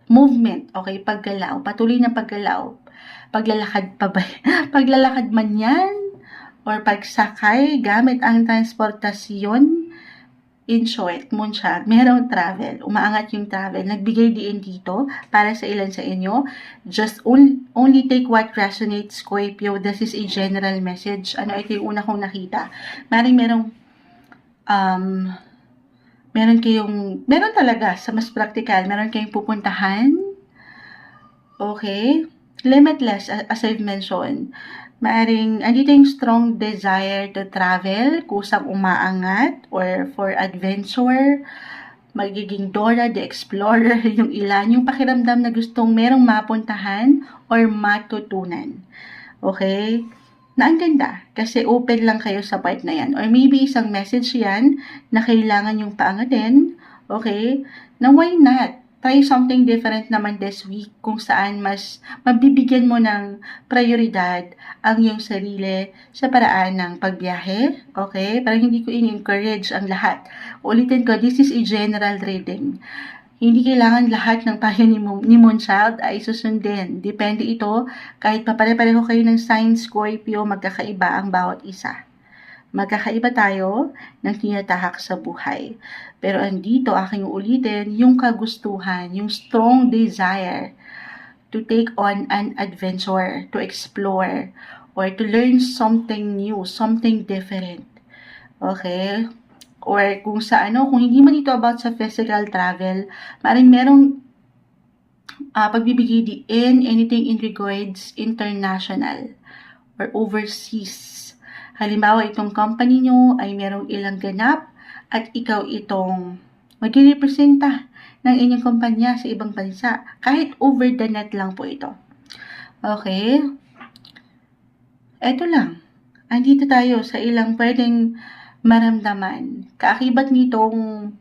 Movement, okay, paggalaw, patuloy na paggalaw. Paglalakad pa ba? Paglalakad man yan, or pagsakay gamit ang transportasyon. In short, Moonshot, merong travel. Umaangat yung travel. Nagbigay din dito para sa ilan sa inyo. Just only take what resonates, Scorpio. This is a general message. Ano, ito yung una kong nakita. Meron talaga sa mas practical. Meron kayong pupuntahan. Okay. Limitless, as I've mentioned. Andito yung strong desire to travel, kusang umaangat, or for adventure, magiging Dora the Explorer, yung ilan, yung pakiramdam na gustong merong mapuntahan or matutunan. Okay? Na ang ganda, kasi open lang kayo sa part na yan. Or maybe isang message yan na kailangan yung paangatin, okay? Na why not? Try something different naman this week kung saan mas mabibigyan mo ng prioridad ang iyong sarili sa paraan ng pagbiyahe. Okay? Parang hindi ko in-encourage ang lahat. Ulitin ko, this is a general reading. Hindi kailangan lahat ng payo ni Moonchild ay susundin. Depende ito, kahit papare-pareho kayo ng sign Scorpio, magkakaiba ang bawat isa. Magkakaiba tayo ng tinatahak sa buhay. Pero andito, aking ulitin, yung kagustuhan, yung strong desire to take on an adventure, to explore, or to learn something new, something different. Okay? Or kung kung hindi man ito about sa physical travel, maaaring merong pagbibigay din anything in regards international or overseas. Halimbawa, itong company nyo ay merong ilang ganap at ikaw itong mag-representa ng inyong kumpanya sa ibang bansa. Kahit over the net lang po ito. Okay? Eto lang. Andito tayo sa ilang pwedeng maramdaman. Kaakibat nitong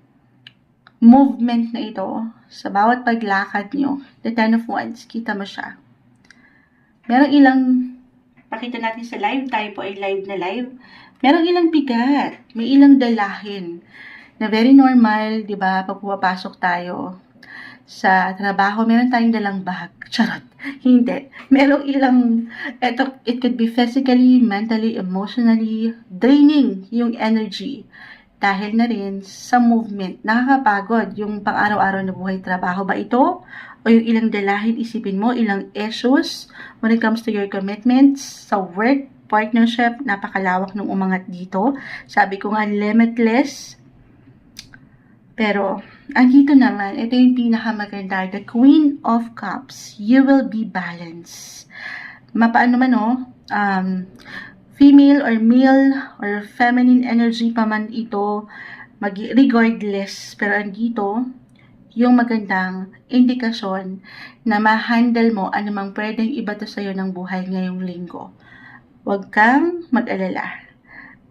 movement na ito sa bawat paglakad nyo. The 10 of Wands, kita mo siya. Merong ilang pakita natin sa live, tayo po ay live na live. Merong ilang bigat, may ilang dalahin na very normal, di ba? Pag pumapasok tayo sa trabaho, meron tayong dalang bag. Charot. Hindi. Merong ilang, it could be physically, mentally, emotionally, draining yung energy. Dahil na rin sa movement, nakakapagod yung pang-araw-araw na buhay. Trabaho ba ito? O yung ilang dalahin, isipin mo, ilang issues when it comes to your commitments sa work, partnership, napakalawak nung umangat dito. Sabi ko nga, limitless. Pero, andito naman, ito yung pinakamaganda, the Queen of Cups. You will be balanced. Mapaano man, female or male or feminine energy pa man ito, regardless. Pero andito, yung magandang indikasyon na ma-handle mo anumang pwedeng ibato sa'yo ng buhay ngayong linggo. Huwag kang mag-alala.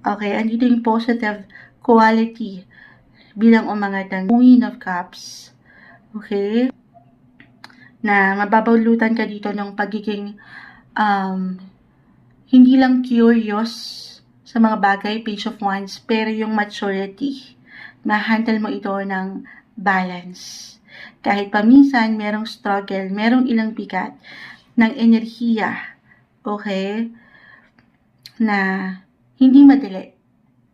Okay, andito yung positive quality bilang umangat ng Queen of Cups. Okay? Na mababulutan ka dito ng pagiging hindi lang curious sa mga bagay, Page of Wands, pero yung maturity. Ma-handle mo ito ng balance. Kahit paminsan, merong struggle, merong ilang bigat ng enerhiya, okay, na hindi madali.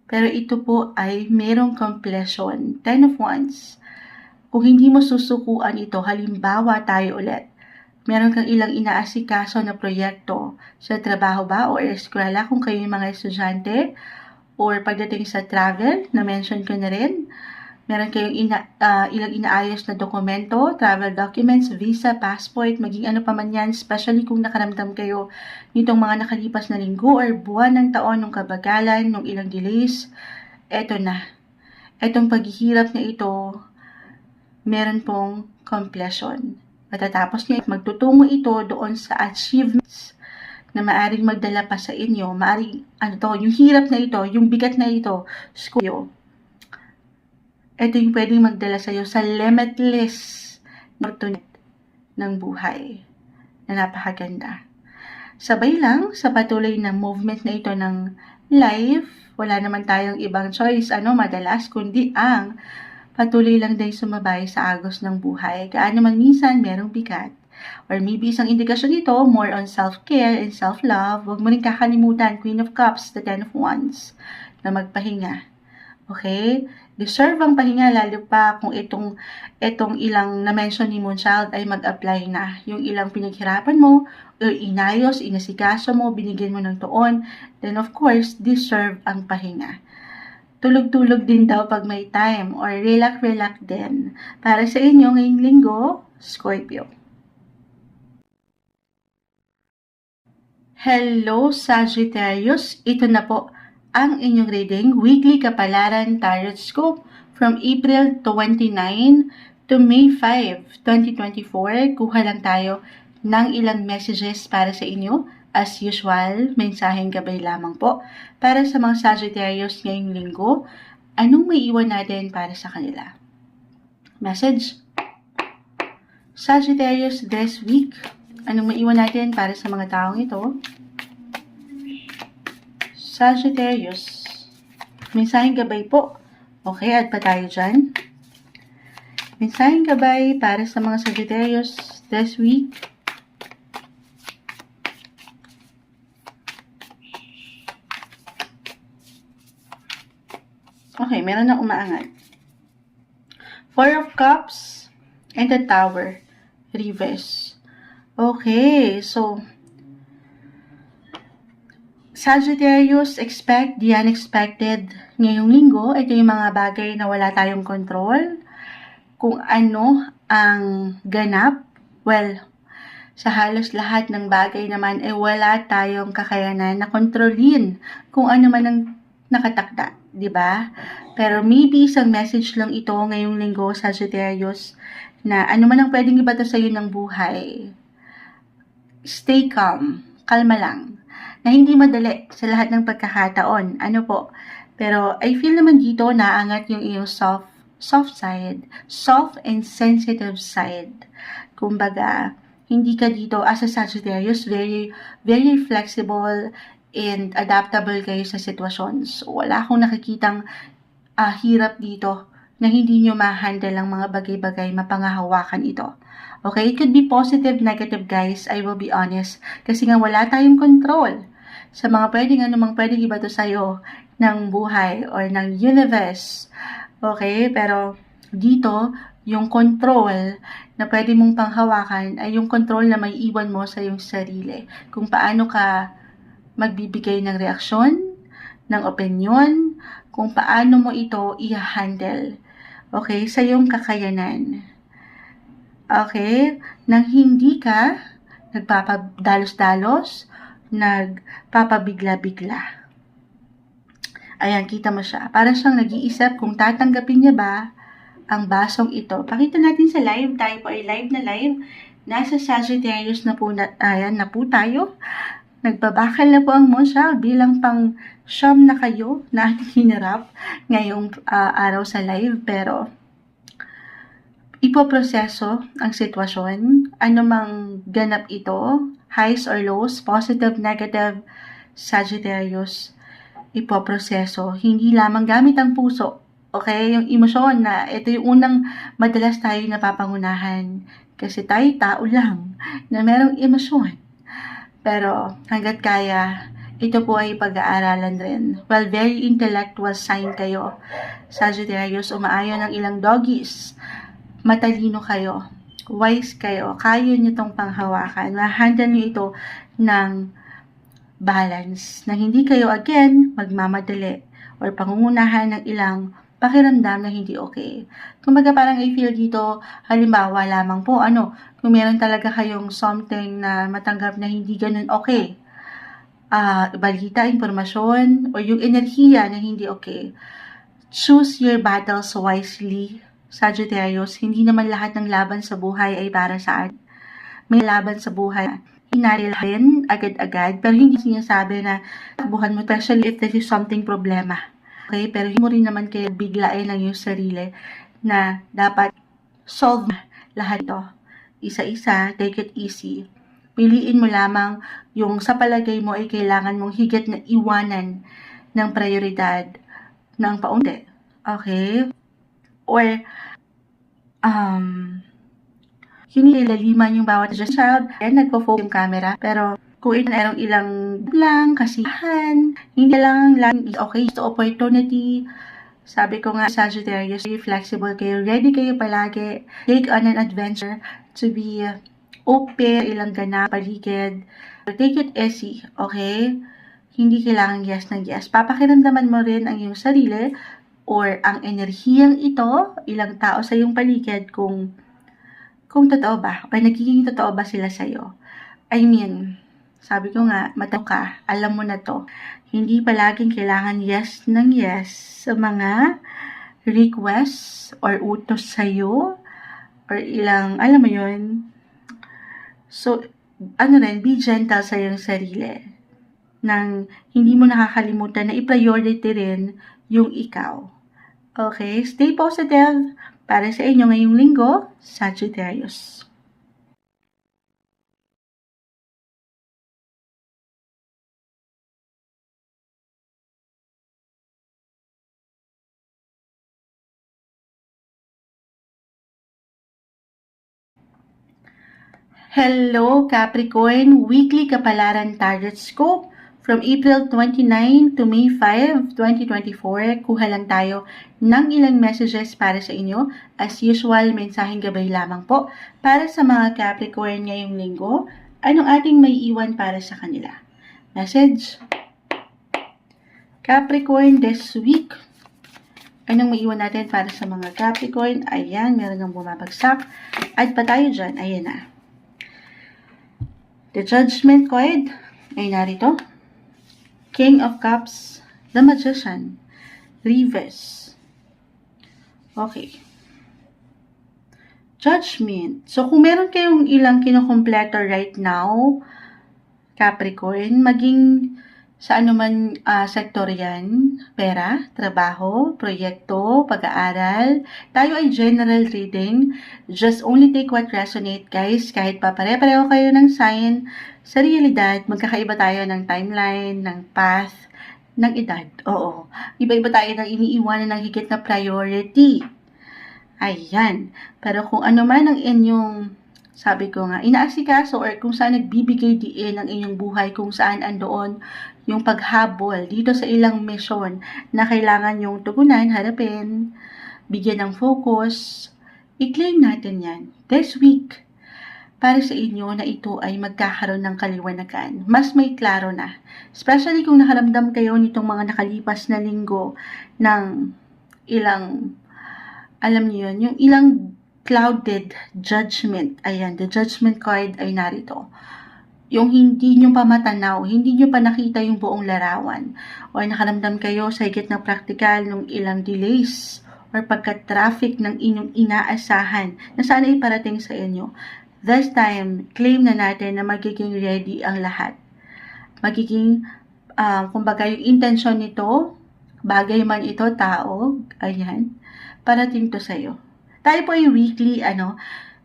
Pero ito po ay merong completion. 10 of Wands. Kung hindi mo susukuan ito, halimbawa tayo ulit, meron kang ilang inaasikaso na proyekto sa trabaho ba o eskwela kung kayo yung mga estudyante, or pagdating sa travel, na-mention ko na rin, meron kayong ilang inaayos na dokumento, travel documents, visa, passport, maging ano pa man yan, especially kung nakaramdam kayo nitong mga nakalipas na linggo or buwan ng taon ng kabagalan, ng ilang delays. Eto na. Etong paghihirap na ito, meron pong completion. Matatapos niya, magtutungo ito doon sa achievements na maaring magdala pa sa inyo, maaring, yung hirap na ito, yung bigat na ito, school. Ito yung pwedeng magdala sa iyo sa limitless opportunity ng buhay na napakaganda. Sabay lang sa patuloy na movement na ito ng life, wala naman tayong ibang choice, madalas, kundi ang patuloy lang din sumabay sa agos ng buhay. Gaano man minsan merong bigat. Or maybe isang indikasyon nito, more on self-care and self-love. Huwag mo rin kakalimutan, Queen of Cups, the Ten of Wands, na magpahinga. Okay? Deserve ang pahinga, lalo pa kung itong ilang na-mention ni Moonchild ay mag-apply na. Yung ilang pinaghirapan mo, o inayos, inasikaso mo, binigyan mo ng tuon, then of course, deserve ang pahinga. Tulog-tulog din daw pag may time, or relax din. Para sa inyo ngayong linggo, Scorpio. Hello, Sagittarius! Ito na po ang inyong reading, Weekly Kapalaran Tarot Scope from April 29 to May 5, 2024. Kuha lang tayo ng ilang messages para sa inyo. As usual, mensaheng gabay lamang po para sa mga Sagittarius ngayong linggo. Anong may iwan natin para sa kanila? Message. Sagittarius this week. Anong maiwan natin para sa mga taong ito? Sagittarius. Mensaheng gabay po. Okay, add pa tayo dyan. Mensaheng gabay para sa mga Sagittarius this week. Okay, meron na umaangat. Four of Cups and the Tower. Reverse. Okay, so Sagittarius, expect the unexpected ngayong linggo. Ito yung mga bagay na wala tayong control. Kung ano ang ganap, well, sa halos lahat ng bagay naman, wala tayong kakayanan na kontrolin kung ano man ang nakatakda, di ba? Pero maybe isang message lang ito ngayong linggo, Sagittarius, na ano man ang pwedeng ibato sa iyo ng buhay, stay calm, kalma lang, na hindi madali sa lahat ng pagkakataon. Pero I feel naman dito naangat yung iyong soft side, soft and sensitive side. Kumbaga, hindi ka dito as a Sagittarius, very, very flexible and adaptable kayo sa sitwasyon. So, wala akong nakikitang hirap dito na hindi nyo ma-handle ang mga bagay-bagay, mapangahawakan ito. Okay, it could be positive, negative, guys. I will be honest. Kasi nga wala tayong control sa mga anumang pwedeng ibato sa'yo ng buhay or ng universe. Okay, pero dito, yung control na pwede mong panghawakan ay yung control na may iwan mo sa iyong sarili. Kung paano ka magbibigay ng reaksyon, ng opinion, kung paano mo ito i-handle. Okay, sa iyong kakayanan. Okay, nang hindi ka nagpapadalos-dalos, nagpapabigla-bigla. Ayan, kita mo siya. Parang siyang nag-iisip kung tatanggapin niya ba ang basong ito. Pakita natin sa live. Tayo po ay live na live. Nasa Sagittarius na po, ayan na po tayo. Nagbabakal na po ang Moonchild bilang pang siyam na kayo na ating hinarap ngayong araw sa live. Pero ipoproseso ang sitwasyon, anumang ganap ito, highs or lows, positive, negative, Sagittarius, ipoproseso. Hindi lamang gamit ang puso, okay? Yung emosyon na ito yung unang madalas tayo napapangunahan. Kasi tayo tao lang na merong emosyon. Pero hanggat kaya, ito po ay pag-aaralan rin. Well, very intellectual sign kayo, Sagittarius, umaayon ng ilang doggies. Matalino kayo, wise kayo, kaya nyo itong panghawakan. Ma-handle nyo ito ng balance, na hindi kayo again magmamadali or pangungunahan ng ilang pakiramdam na hindi okay. Kumbaga parang I feel dito, halimbawa lamang po, kung meron talaga kayong something na matanggap na hindi ganun okay, balita, impormasyon, o yung enerhiya na hindi okay, choose your battles wisely, Sagittarius. Hindi naman lahat ng laban sa buhay ay para saan. May laban sa buhay hinarilahin agad-agad, pero hindi sinasabi na takbuhan mo, especially if this is something problema. Okay? Pero hindi mo rin naman kaya biglain lang yung sarili na dapat solve lahat ito. Isa-isa, take it easy. Piliin mo lamang yung sa palagay mo ay kailangan mong higit na iwanan ng prioridad ng paunti. Okay? Or, hindi laliman yung bawat child. Ayan, nagpo-focus yung camera. Pero, kung merong ilang lang, kasihan, hindi lang is okay, it's the opportunity. Sabi ko nga, Sagittarius, be flexible kayo. Ready kayo palagi. Take on an adventure to be open, ilang ganap, paligid. Take it easy, okay? Hindi kailangan yes ng yes. Papakiramdaman mo rin ang iyong sarili or ang enerhiyang ito, ilang tao sa iyong paligid kung totoo ba, o nagiging totoo ba sila sa'yo. I mean, sabi ko nga, mataw ka, alam mo na to. Hindi palaging kailangan yes ng yes sa mga requests or utos sa'yo, or ilang, alam mo yun. So, be gentle sa iyong sarili. Nang hindi mo nakakalimutan na i-priority rin yung ikaw. Okay, stay positive. Para sa inyo ngayong linggo, Sagittarius. Hello Capricorn, weekly kapalaran target scope from April 29 to May 5, 2024. Kuha lang tayo ng ilang messages para sa inyo. As usual, mensaheng gabay lamang po para sa mga Capricorn ngayong linggo. Anong ating may iwan para sa kanila? Message. Capricorn this week. Anong may iwan natin para sa mga Capricorn? Ayan, meron ng bumabagsak. Add pa tayo dyan. Ayan na. The Judgment card ay narito. King of Cups, the Magician, Reverse. Okay. Judgment. So, kung meron kayong ilang kinokompleto right now, Capricorn, maging sa anuman sektor yan, pera, trabaho, proyekto, pag-aaral, tayo ay general reading. Just only take what resonate, guys. Kahit pa pare-pareho kayo ng sign, sa realidad, magkakaiba tayo ng timeline, ng path, ng edad. Oo. Iba-iba tayo ng iniiwanan ng higit na priority. Ayan. Pero kung ano man ang inyong, sabi ko nga, inaasikaso or kung saan nagbibigay diin ang inyong buhay, kung saan andoon yung paghabol dito sa ilang mission na kailangan yung tugunan, harapin, bigyan ng focus, i-claim natin yan. This week, para sa inyo na ito ay magkakaroon ng kaliwanagan. Mas may klaro na. Especially kung nakaramdam kayo nitong mga nakalipas na linggo ng ilang, alam niyo yun, yung ilang clouded judgment. Ayan, the judgment card ay narito. Yung hindi nyo pa matanaw, hindi nyo pa nakita yung buong larawan. O nakaramdam kayo sa higit ng practical ng ilang delays or pagka-traffic ng inyong inaasahan na sana iparating sa inyo. This time, claim na natin na magiging ready ang lahat. Magiging, kumbaga yung intention nito, bagay man ito, tao, ayan, parating to sa'yo. Tayo po ay weekly,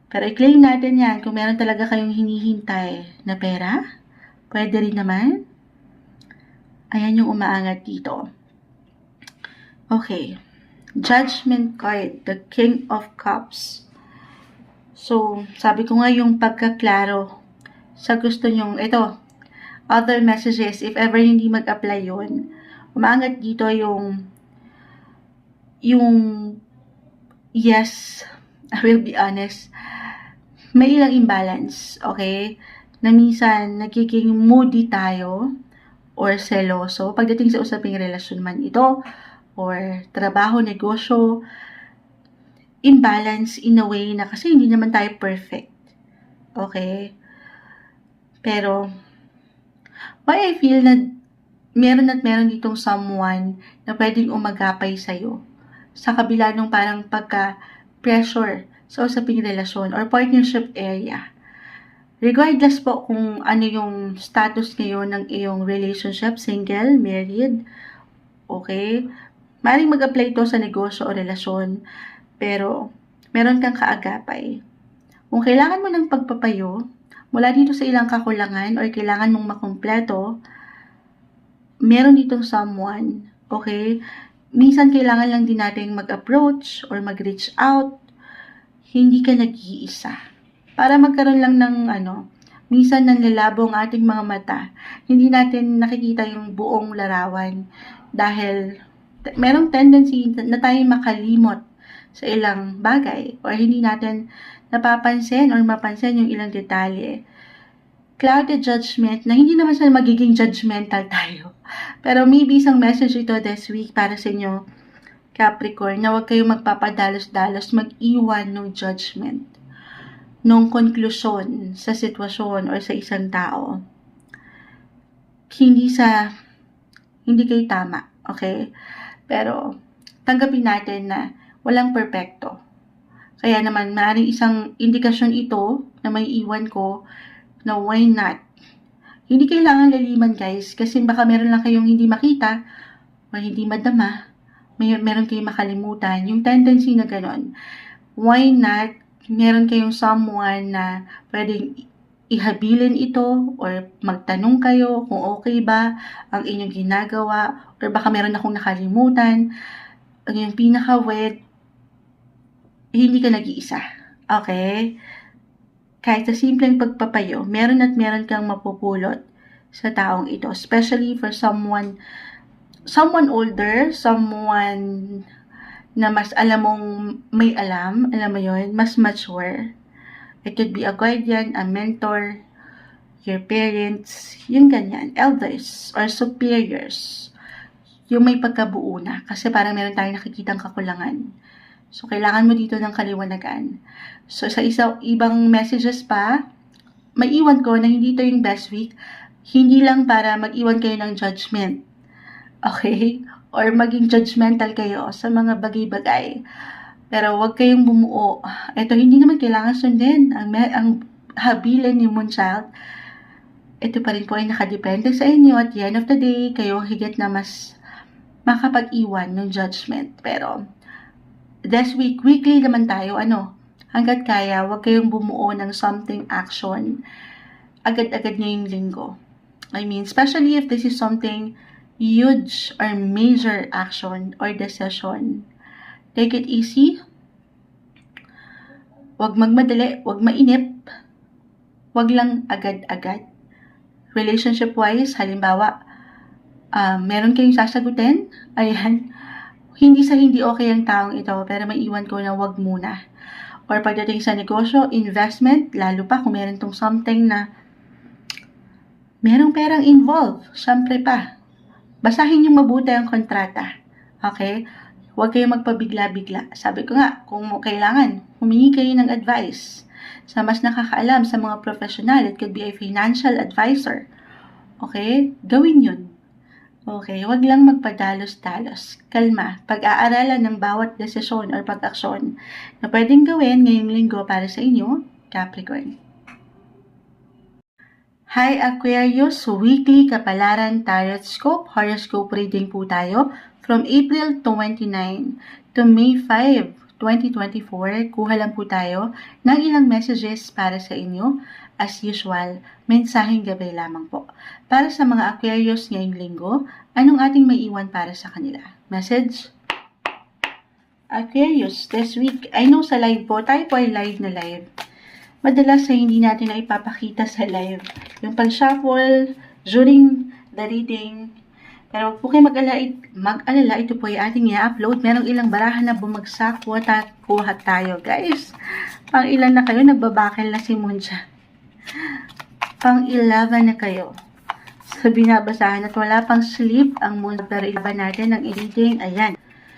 pero i-claim natin yan kung meron talaga kayong hinihintay na pera. Pwede rin naman. Ayan yung umaangat dito. Okay. Judgment card, the King of Cups. So, sabi ko nga yung pagkaklaro sa gusto nyong, ito, other messages, if ever hindi mag-apply yun, umaangat dito yung yes, I will be honest, may ilang imbalance, okay? Na minsan, nagiging moody tayo or seloso pagdating sa usaping relasyon man ito or trabaho, negosyo, imbalance in a way na kasi hindi naman tayo perfect. Okay? Pero, why I feel na meron ditong someone na pwedeng umagapay sa'yo sa kabila nung parang pagka-pressure sa usaping relasyon or partnership area. Regardless po kung ano yung status ngayon ng iyong relationship, single, married, okay? Maaaring mag-apply to sa negosyo o relasyon, pero meron kang kaagapay. Kung kailangan mo ng pagpapayo, mula dito sa ilang kakulangan or kailangan mong makumpleto, meron ditong someone, okay? Minsan kailangan lang din natin mag-approach or mag-reach out. Hindi ka nag-iisa. Para magkaroon lang ng minsan nanlalabo ang ating mga mata. Hindi natin nakikita yung buong larawan dahil merong tendency na tayo makalimot sa ilang bagay or hindi natin napapansin or mapansin yung ilang detalye. Clouded judgment na hindi naman sa magiging judgmental tayo. Pero maybe isang message ito this week para sa inyo, Capricorn, na huwag kayong magpapadalos-dalos, mag-iwan ng judgment, nung konklusyon sa sitwasyon or sa isang tao. Hindi kayo tama, okay? Pero, tanggapin natin na walang perpekto. Kaya naman, maaaring isang indikasyon ito na may iwan ko na why not? Hindi kailangan laliman, guys, kasi baka meron lang kayong hindi makita o hindi madama, meron kayong makalimutan. Yung tendency na ganon. Why not? Meron kayong someone na pwedeng ihabilin ito or magtanong kayo kung okay ba ang inyong ginagawa or baka meron akong nakalimutan. Ang yung pinaka-wet, hindi ka nag-iisa. Okay? Kahit sa simpleng pagpapayo, meron kang mapupulot sa taong ito. Especially for someone older, someone na mas alam mong may alam mo yun, mas mature. It could be a guardian, a mentor, your parents, yung ganyan, elders or superiors. Yung may pagkabuo na, kasi parang meron tayong nakikitang kakulangan. So, kailangan mo dito ng kaliwanagan. So, sa ibang messages pa, may iwan ko na hindi ito yung best week, hindi lang para mag-iwan kayo ng judgment. Okay? Or maging judgmental kayo sa mga bagay-bagay. Pero huwag kayong bumuo. Ito, hindi naman kailangan sundin ang habilin ni Moonchild. Ito pa rin po ay nakadepende sa inyo. At the end of the day, kayo higit na mas makapag-iwan ng judgment. Pero, this week, weekly naman tayo, hanggat kaya, huwag kayong bumuo ng something action agad-agad ngayong linggo. I mean, especially if this is something huge or major action or decision. Take it easy. Huwag magmadali, huwag mainip. Huwag lang agad-agad. Relationship-wise, halimbawa, meron kayong sasagutin, ayan, hindi okay ang taong ito, pero may iwan ko na huwag muna. Or pagdating sa negosyo, investment, lalo pa kung meron tong something na merong perang involved, syempre pa. Basahin yung mabuti ang kontrata. Okay? Huwag kayong magpabigla-bigla. Sabi ko nga, kung kailangan, humingi kayo ng advice sa mas nakakaalam sa mga professional. It could be a financial advisor. Okay? Gawin yun. Okay? Huwag lang magpadalos-dalos. Kalma. Pag-aaralan ng bawat desisyon or pag-aksyon na pwedeng gawin ngayong linggo para sa inyo, Capricorn. Hi Aquarius, weekly kapalaran tarot scope, horoscope reading po tayo from April 29 to May 5, 2024. Kuha lang po tayo ng ilang messages para sa inyo. As usual, mensaheng gabay lamang po. Para sa mga Aquarius ngayong linggo, anong ating maiiwan para sa kanila? Message? Aquarius, this week, I know sa live po, tayo po ay live na live. Madalas ay hindi natin na ipapakita sa live yung pag-shuffle during the reading. Pero po kayo mag-alala, ito po ay ating i-upload. Merong ilang barahan na bumagsak, kuha tayo, guys. Pang ilan na kayo, nagbabakil na si Muncha. Pang 11 na kayo. So, binabasahan at wala pang sleep ang Muncha. Pero iba natin ang i-reading. Ayan.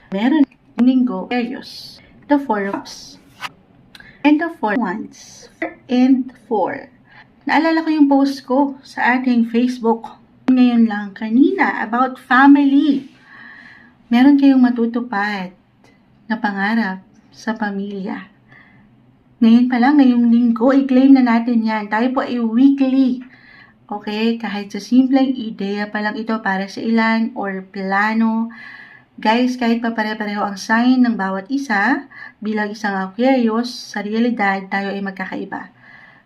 Meron yung linggo, Aquarius, the Four of Cups, and the Four of Wands. 4 and 4. Naalala ko yung post ko sa ating Facebook ngayon lang kanina about family. Meron kayong matutupad na pangarap sa pamilya. Ngayon pa lang, ngayong linggo, i-claim na natin yan. Tayo po ay weekly. Okay? Kahit sa simpleng ideya pa lang ito para sa ilan or plano. Guys, kahit pa pare-pareho ang sign ng bawat isa, bilang isang Aquarius, sa realidad, tayo ay magkakaiba.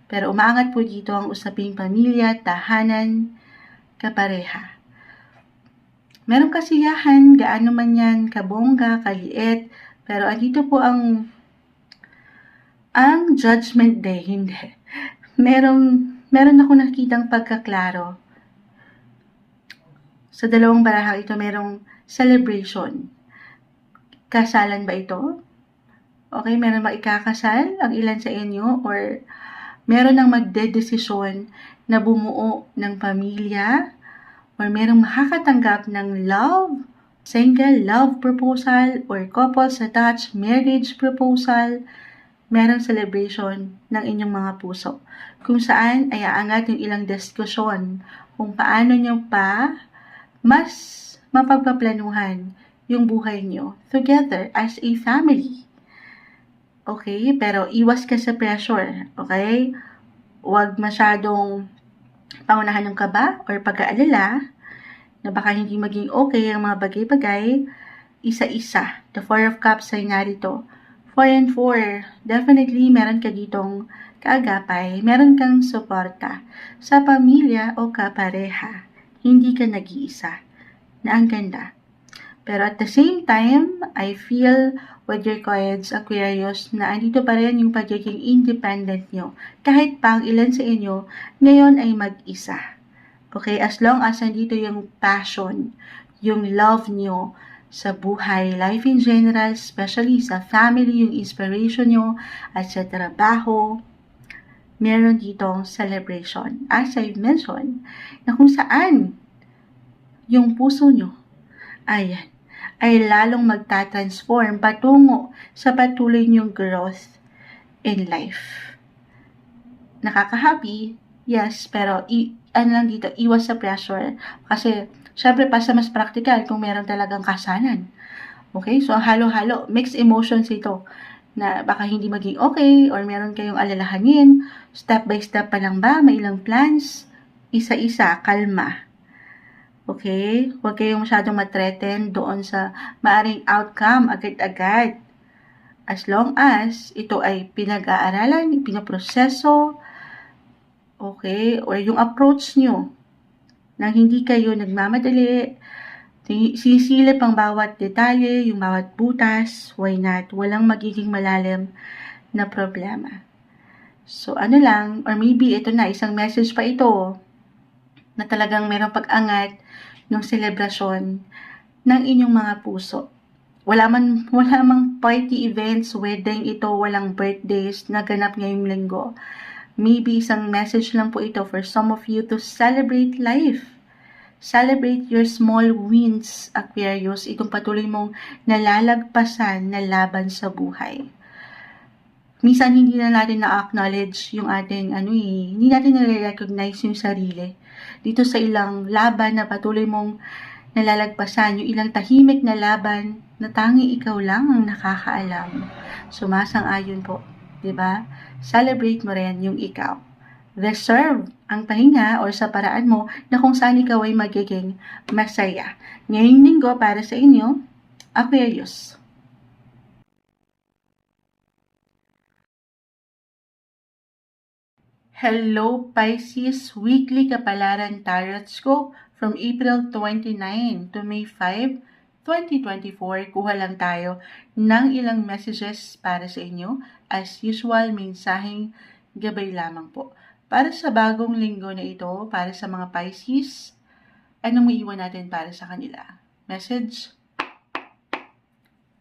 Pero umaangat po dito ang usaping pamilya, tahanan, kapareha. Merong kasiyahan, gaano man yan, kabongga, kaliit, pero andito po ang Judgment Day, hindi. Meron ako nakitang pagkaklaro. Sa dalawang barahang ito, merong celebration. Kasalan ba ito? Okay, meron ba ikakasal ang ilan sa inyo? Or meron nang magdedesisyon na bumuo ng pamilya? Or merong makakatanggap ng love, single love proposal, or couples attached marriage proposal? Merong celebration ng inyong mga puso. Kung saan ay aangat yung ilang diskusyon kung paano nyo pa mas mapagpaplanuhan yung buhay nyo together as a family. Okay? Pero iwas ka sa pressure. Okay? Huwag masyadong pangunahan ng kaba or pag-aalala na baka hindi maging okay ang mga bagay-bagay. Isa-isa. The Four of Cups ay narito. 4 and 4. Definitely, meron ka ditong kaagapay. Meron kang suporta sa pamilya o kapareha. Hindi ka nag-iisa. Na ang ganda. Pero at the same time, I feel with your coins, Aquarius, na andito pa rin yung pagiging independent nyo. Kahit pa ang ilan sa inyo, ngayon ay mag-isa. Okay? As long as andito yung passion, yung love nyo sa buhay, life in general, especially sa family, yung inspiration nyo, at sa trabaho, meron ditong celebration. As I've mentioned, na kung saan yung puso nyo, ay lalong magta-transform patungo sa patuloy nyong growth in life. Nakaka-happy, yes, pero lang dito, iwas sa pressure. Kasi, syempre, pa sa mas practical kung meron talagang kasanan. Okay? So, halo-halo, mixed emotions ito na baka hindi maging okay or meron kayong alalahanin. Step by step pa lang ba? May ilang plans? Isa-isa, kalma. Okay? Huwag kayong masyadong matreten doon sa maaring outcome agad-agad. As long as ito ay pinag-aaralan, pinaproseso, okay? Or yung approach nyo, nang hindi kayo nagmamadali, sisilip ang bawat detalye, yung bawat butas, why not? Walang magiging malalim na problema. So, lang, or maybe ito na, isang message pa ito, na talagang merong pag-angat ng selebrasyon ng inyong mga puso. Wala mang party events, wedding ito, walang birthdays na ganap ngayong linggo. Maybe isang message lang po ito for some of you to celebrate life. Celebrate your small wins, Aquarius, itong patuloy mong nalalagpasan na laban sa buhay. Minsan hindi na natin na-acknowledge yung ating hindi natin na-recognize yung sarili. Dito sa ilang laban na patuloy mong nalalagpasan, yung ilang tahimik na laban na tanging ikaw lang ang nakakaalam. Sumasang-ayon po, 'di ba? Celebrate mo rin yung ikaw. Reserve ang pahinga o sa paraan mo na kung saan ikaw ay magiging masaya. Ngayong linggo para sa inyo, Aquarius. Hello Pisces, weekly kapalaran tarot scope from April 29 to May 5, 2024. Kuha lang tayo ng ilang messages para sa inyo. As usual, mensaheng gabay lamang po. Para sa bagong linggo na ito, para sa mga Pisces, anong maiiwan natin para sa kanila? Message?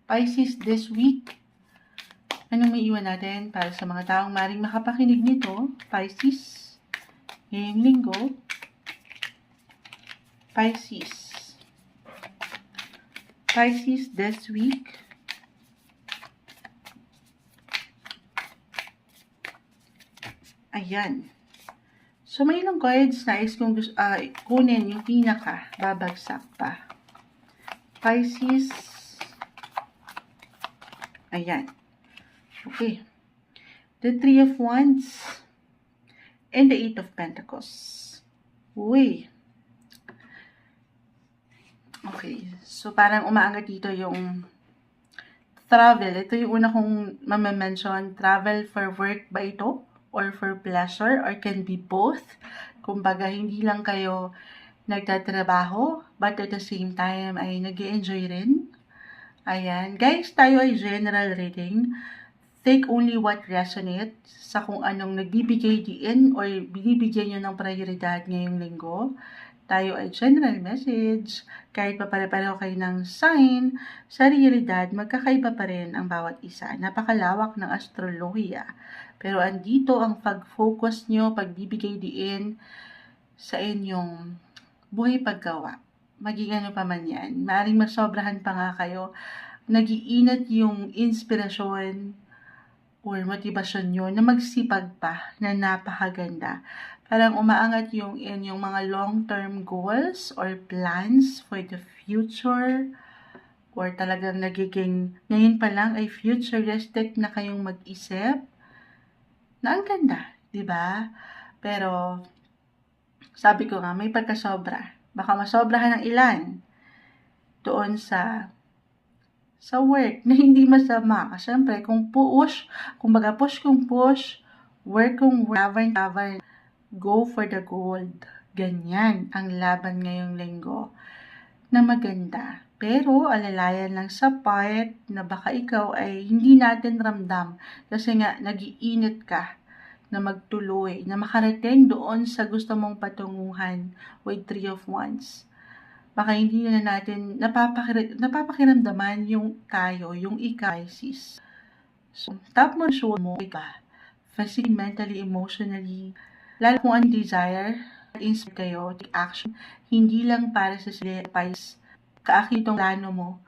Pisces this week, anong maiiwan natin para sa mga taong maring makapakinig nito? Pisces, ngayong linggo, Pisces. Pisces this week. Ayan. So, may ilang cards nais kong kunin yung pinaka, babagsak pa. Pisces. Ayan. Okay. The Three of Wands and the Eight of Pentacles. Uy. Okay. So, parang umaangat dito yung travel. Ito yung una kong mamention. Travel for work ba ito? Or for pleasure, or can be both. Kumbaga, hindi lang kayo nagtatrabaho, but at the same time ay nag-i-enjoy rin. Ayan. Guys, tayo ay general reading. Take only what resonates sa kung anong nagbibigay diin or binibigyan nyo ng prioridad ngayong linggo. Tayo ay general message. Kahit pa pare-pareho kayo ng sign, sa realidad, magkakaiba pa rin ang bawat isa. Napakalawak ng astrolohiya. Pero andito ang pag-focus nyo, pagbibigay diin sa inyong buhay paggawa. Maging ano pa man yan. Maaring masobrahan pa nga kayo. Nag-iinat yung inspirasyon or motivasyon nyo na magsipag pa na napakaganda. Parang umaangat yung inyong mga long-term goals or plans for the future, or talagang nagiging, ngayon pa lang ay futuristic na kayong mag-isip, na ang ganda, di ba? Pero, sabi ko nga, may pagkasobra. Baka masobrahan ng ilan doon sa work na hindi masama. Kasi syempre, kung push, work kung tavern, go for the gold. Ganyan ang laban ngayong linggo na maganda. Pero, alalayan lang sa part na baka ikaw ay hindi natin ramdam. Kasi nga, nag-iinit ka na magtuloy, na makarating doon sa gusto mong patunguhan with Three of Wands. Baka hindi na natin napapakiramdaman yung tayo, yung Pisces. So, top mo show mo ka. Physically, mentally, emotionally, lalo kung ang desire, inspire kayo, take action, hindi lang para sa Pisces. Kaakitong plano mo,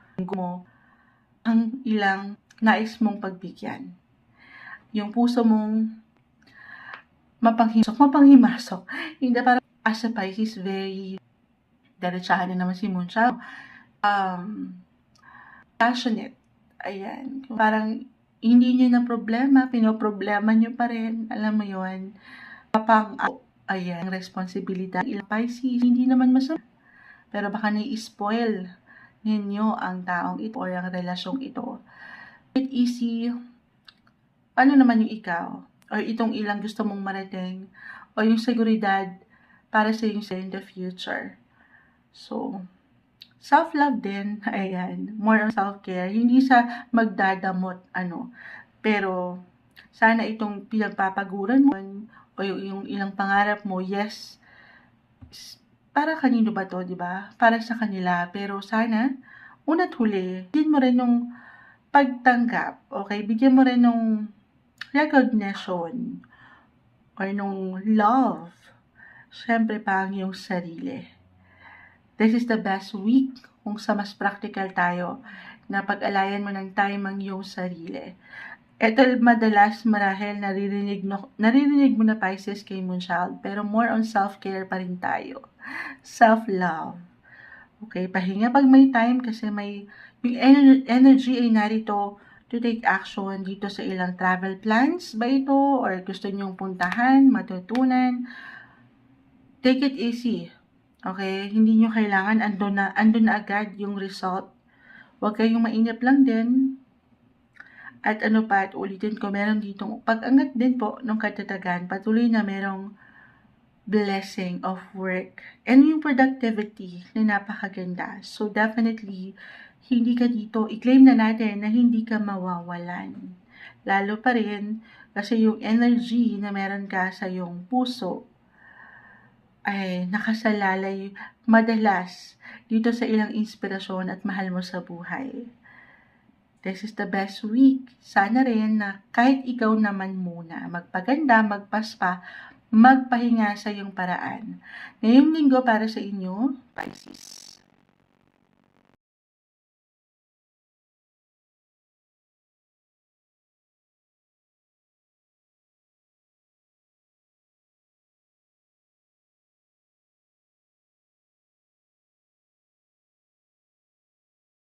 ang ilang nais mong pagbigyan. Yung puso mong mapanghimasok. Hindi para as a Pisces, very diretsahan na naman si Moonshine. Passionate. Ayan. Parang hindi nyo na problema, pinoproblema nyo pa rin. Alam mo yun. Ayan, responsibilidad. Ilang Pisces, hindi naman masama. Pero baka nai-spoil ninyo ang taong ito or ang relasyong ito. It easy. Ano naman yung ikaw? Or itong ilang gusto mong marating? O yung seguridad para sa yung in the future? So, self-love din. Ayan. More on self-care. Hindi sa magdadamot, Pero, sana itong pinagpapaguran mo o yung ilang pangarap mo, yes, para kanino ba to, di ba? Para sa kanila. Pero sana, una't huli, bigyan mo rin ng pagtanggap, okay? Bigyan mo rin ng recognition or nung love. Siyempre pa ang iyong sarili. This is the best week kung sa mas practical tayo na pag-alayan mo ng time ang iyong sarili. Ito madalas marahil naririnig mo na Pisces kay Moonchild, pero more on self-care pa rin tayo. Self-love. Okay, pahinga pag may time kasi yung energy ay narito to take action dito sa ilang travel plans ba ito or gusto nyong puntahan, matutunan. Take it easy. Okay, hindi nyo kailangan andun na agad yung result. Huwag kayong mainip lang din. At ulitin ko, meron ditong pag-angat din po ng katatagan, patuloy na merong blessing of work and yung productivity na napakaganda. So definitely, hindi ka dito, i-claim na natin na hindi ka mawawalan. Lalo pa rin, kasi yung energy na meron ka sa yung puso ay nakasalalay madalas dito sa ilang inspirasyon at mahal mo sa buhay. This is the best week. Sana rin na kahit ikaw naman muna, magpaganda, magpaspa, magpahinga sa iyong paraan. Ngayong linggo para sa inyo, Pisces.